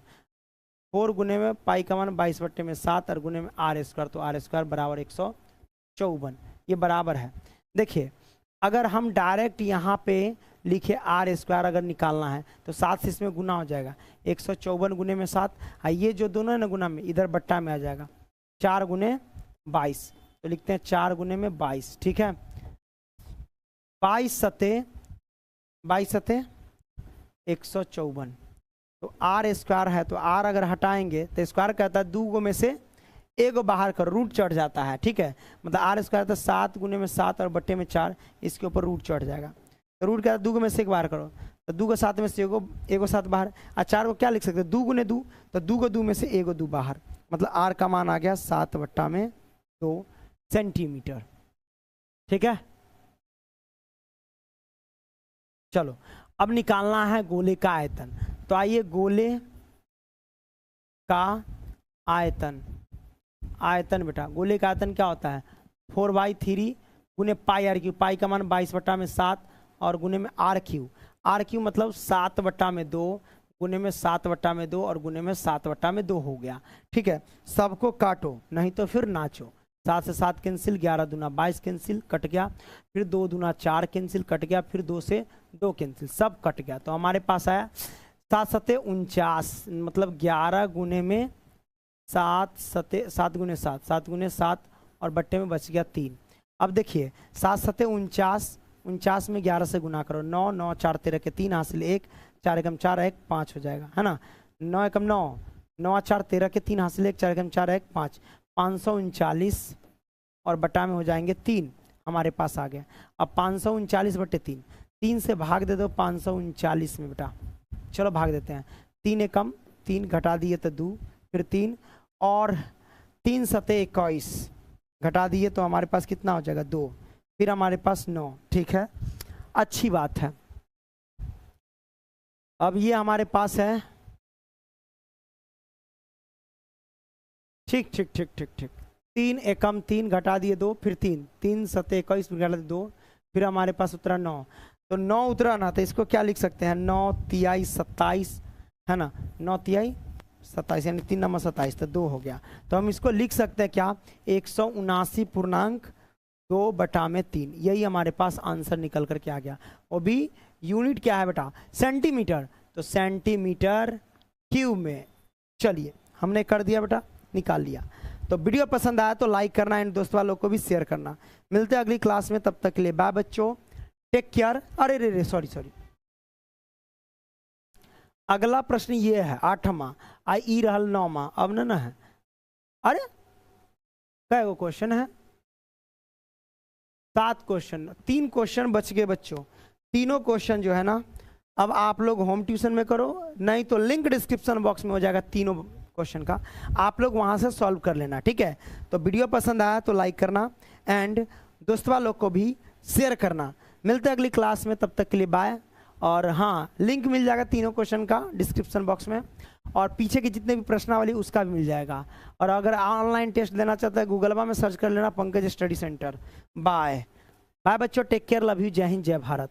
4 गुने में पाई का मान 22/7 और गुने में r², तो r² बराबर 154, ये बराबर है। देखिए अगर हम डायरेक्ट यहाँ पे लिखे r² अगर निकालना है तो 7 से इसमें गुना हो जाएगा, 154 गुने में 7, ये जो दोनों है ना गुना में, इधर बट्टा में आ जाएगा, 4 गुने 22, तो लिखते हैं 4 गुने में 22, ठीक है। 22 सते 154, तो r² है, तो r अगर हटाएंगे तो स्क्वायर कहता है 2 गो में से 1 गो बाहर कर, रूट चढ़ जाता है, ठीक है। मतलब r² तो 7 गुने में 7 और बट्टे में 4, इसके ऊपर रूट चढ़ जाएगा, तो रूट कहता है 2 गो में से 1 बाहर करो, तो 2 को 7 में से 1 गो 7 बाहर, और 4 को क्या लिख सकते हैं? 2 गुने 2, तो 2 को 2 में से 1 गो 2 बाहर, मतलब r का मान आ गया 7/2। 2 सेंटीमीटर। ठीक है, चलो अब निकालना है गोले का आयतन। तो आइए, गोले का आयतन, आयतन बेटा, गोले का आयतन क्या होता है 4/3 गुने पाई आर क्यू, पाई का मान 22/7 और गुने में आर क्यू, आर क्यू मतलब 7/2 गुने में 7/2 और गुने में 7/2 हो गया। ठीक है, सबको काटो नहीं तो फिर नाचो। 7 से 7 कैंसिल, 11 दूना 22 कैंसिल, कट गया, फिर 2 दूना 4 कैंसिल, कट गया, फिर 2 से 2 कैंसिल, सब कट गया। तो हमारे पास आया 7 सते 49, मतलब 11 गुने में 7 गुने 7, 7 गुने 7 और बट्टे में बच गया 3। अब देखिए 7 सते 49, 49 में 11 से गुना करो, 9 9 4 13 के 3 हासिल 1, 4 एकम 4 1 5 हो जाएगा, है ना। 9 एकम 9, 9 4 13 के 3 हासिल 1, 4 एकम 4 1 5, 539 और बटा में हो जाएंगे 3, हमारे पास आ गया। अब 539/3, 3 से भाग दे दो 539 में बेटा, चलो भाग देते हैं। 3 एकम 3 घटा दिए तो 2, फिर 3 और 3 सते 21 घटा दिए तो हमारे पास कितना हो जाएगा 2, फिर हमारे पास 9। ठीक है, अच्छी बात है। अब ये हमारे पास है, ठीक ठीक ठीक ठीक ठीक, 3 एकम 3 घटा दिए 2, फिर 3, 3 सते 21 घटा दिए 2, फिर हमारे पास उतरा 9। तो 9 उतरा ना, तो इसको क्या लिख सकते हैं 9 तिहाई 27, है ना, 9 तिहाई 27 यानी 3 नंबर 27, तो 2 हो गया। तो हम इसको लिख सकते हैं क्या 179.2/3, यही हमारे पास आंसर निकल कर के आ गया। और भी यूनिट क्या है बेटा सेंटीमीटर, तो सेंटीमीटर क्यूब में। चलिए हमने कर दिया बेटा, निकाल लिया। तो वीडियो पसंद आया तो लाइक करना एंड दोस्त वालों को भी शेयर करना। मिलते हैं अगली क्लास में, तब तक के लिए बाय बच्चों, टेक केयर। अरे रे रे सॉरी, अगला प्रश्न ये है 8वां, आई ई रहल 9वां, अब ना है। अरे कै गो क्वेश्चन है 7 क्वेश्चन, 3 क्वेश्चन बच गए बच्चों। तीनों क्वेश्चन जो है ना अब आप लोग होम ट्यूशन में करो, नहीं तो लिंक डिस्क्रिप्शन बॉक्स में हो जाएगा तीनों क्वेश्चन का, आप लोग वहां से सॉल्व कर लेना। ठीक है, तो वीडियो पसंद आया तो लाइक करना एंड दोस्त वालों को भी शेयर करना। मिलते हैं अगली क्लास में, तब तक के लिए बाय। और हाँ, लिंक मिल जाएगा तीनों क्वेश्चन का डिस्क्रिप्शन बॉक्स में, और पीछे के जितने भी प्रश्नावली उसका भी मिल जाएगा। और अगर ऑनलाइन टेस्ट देना चाहता है गूगलवा में सर्च कर लेना Pankaj study centre. Bye bye बच्चों, टेक केयर, लव यू, जय हिंद जय भारत।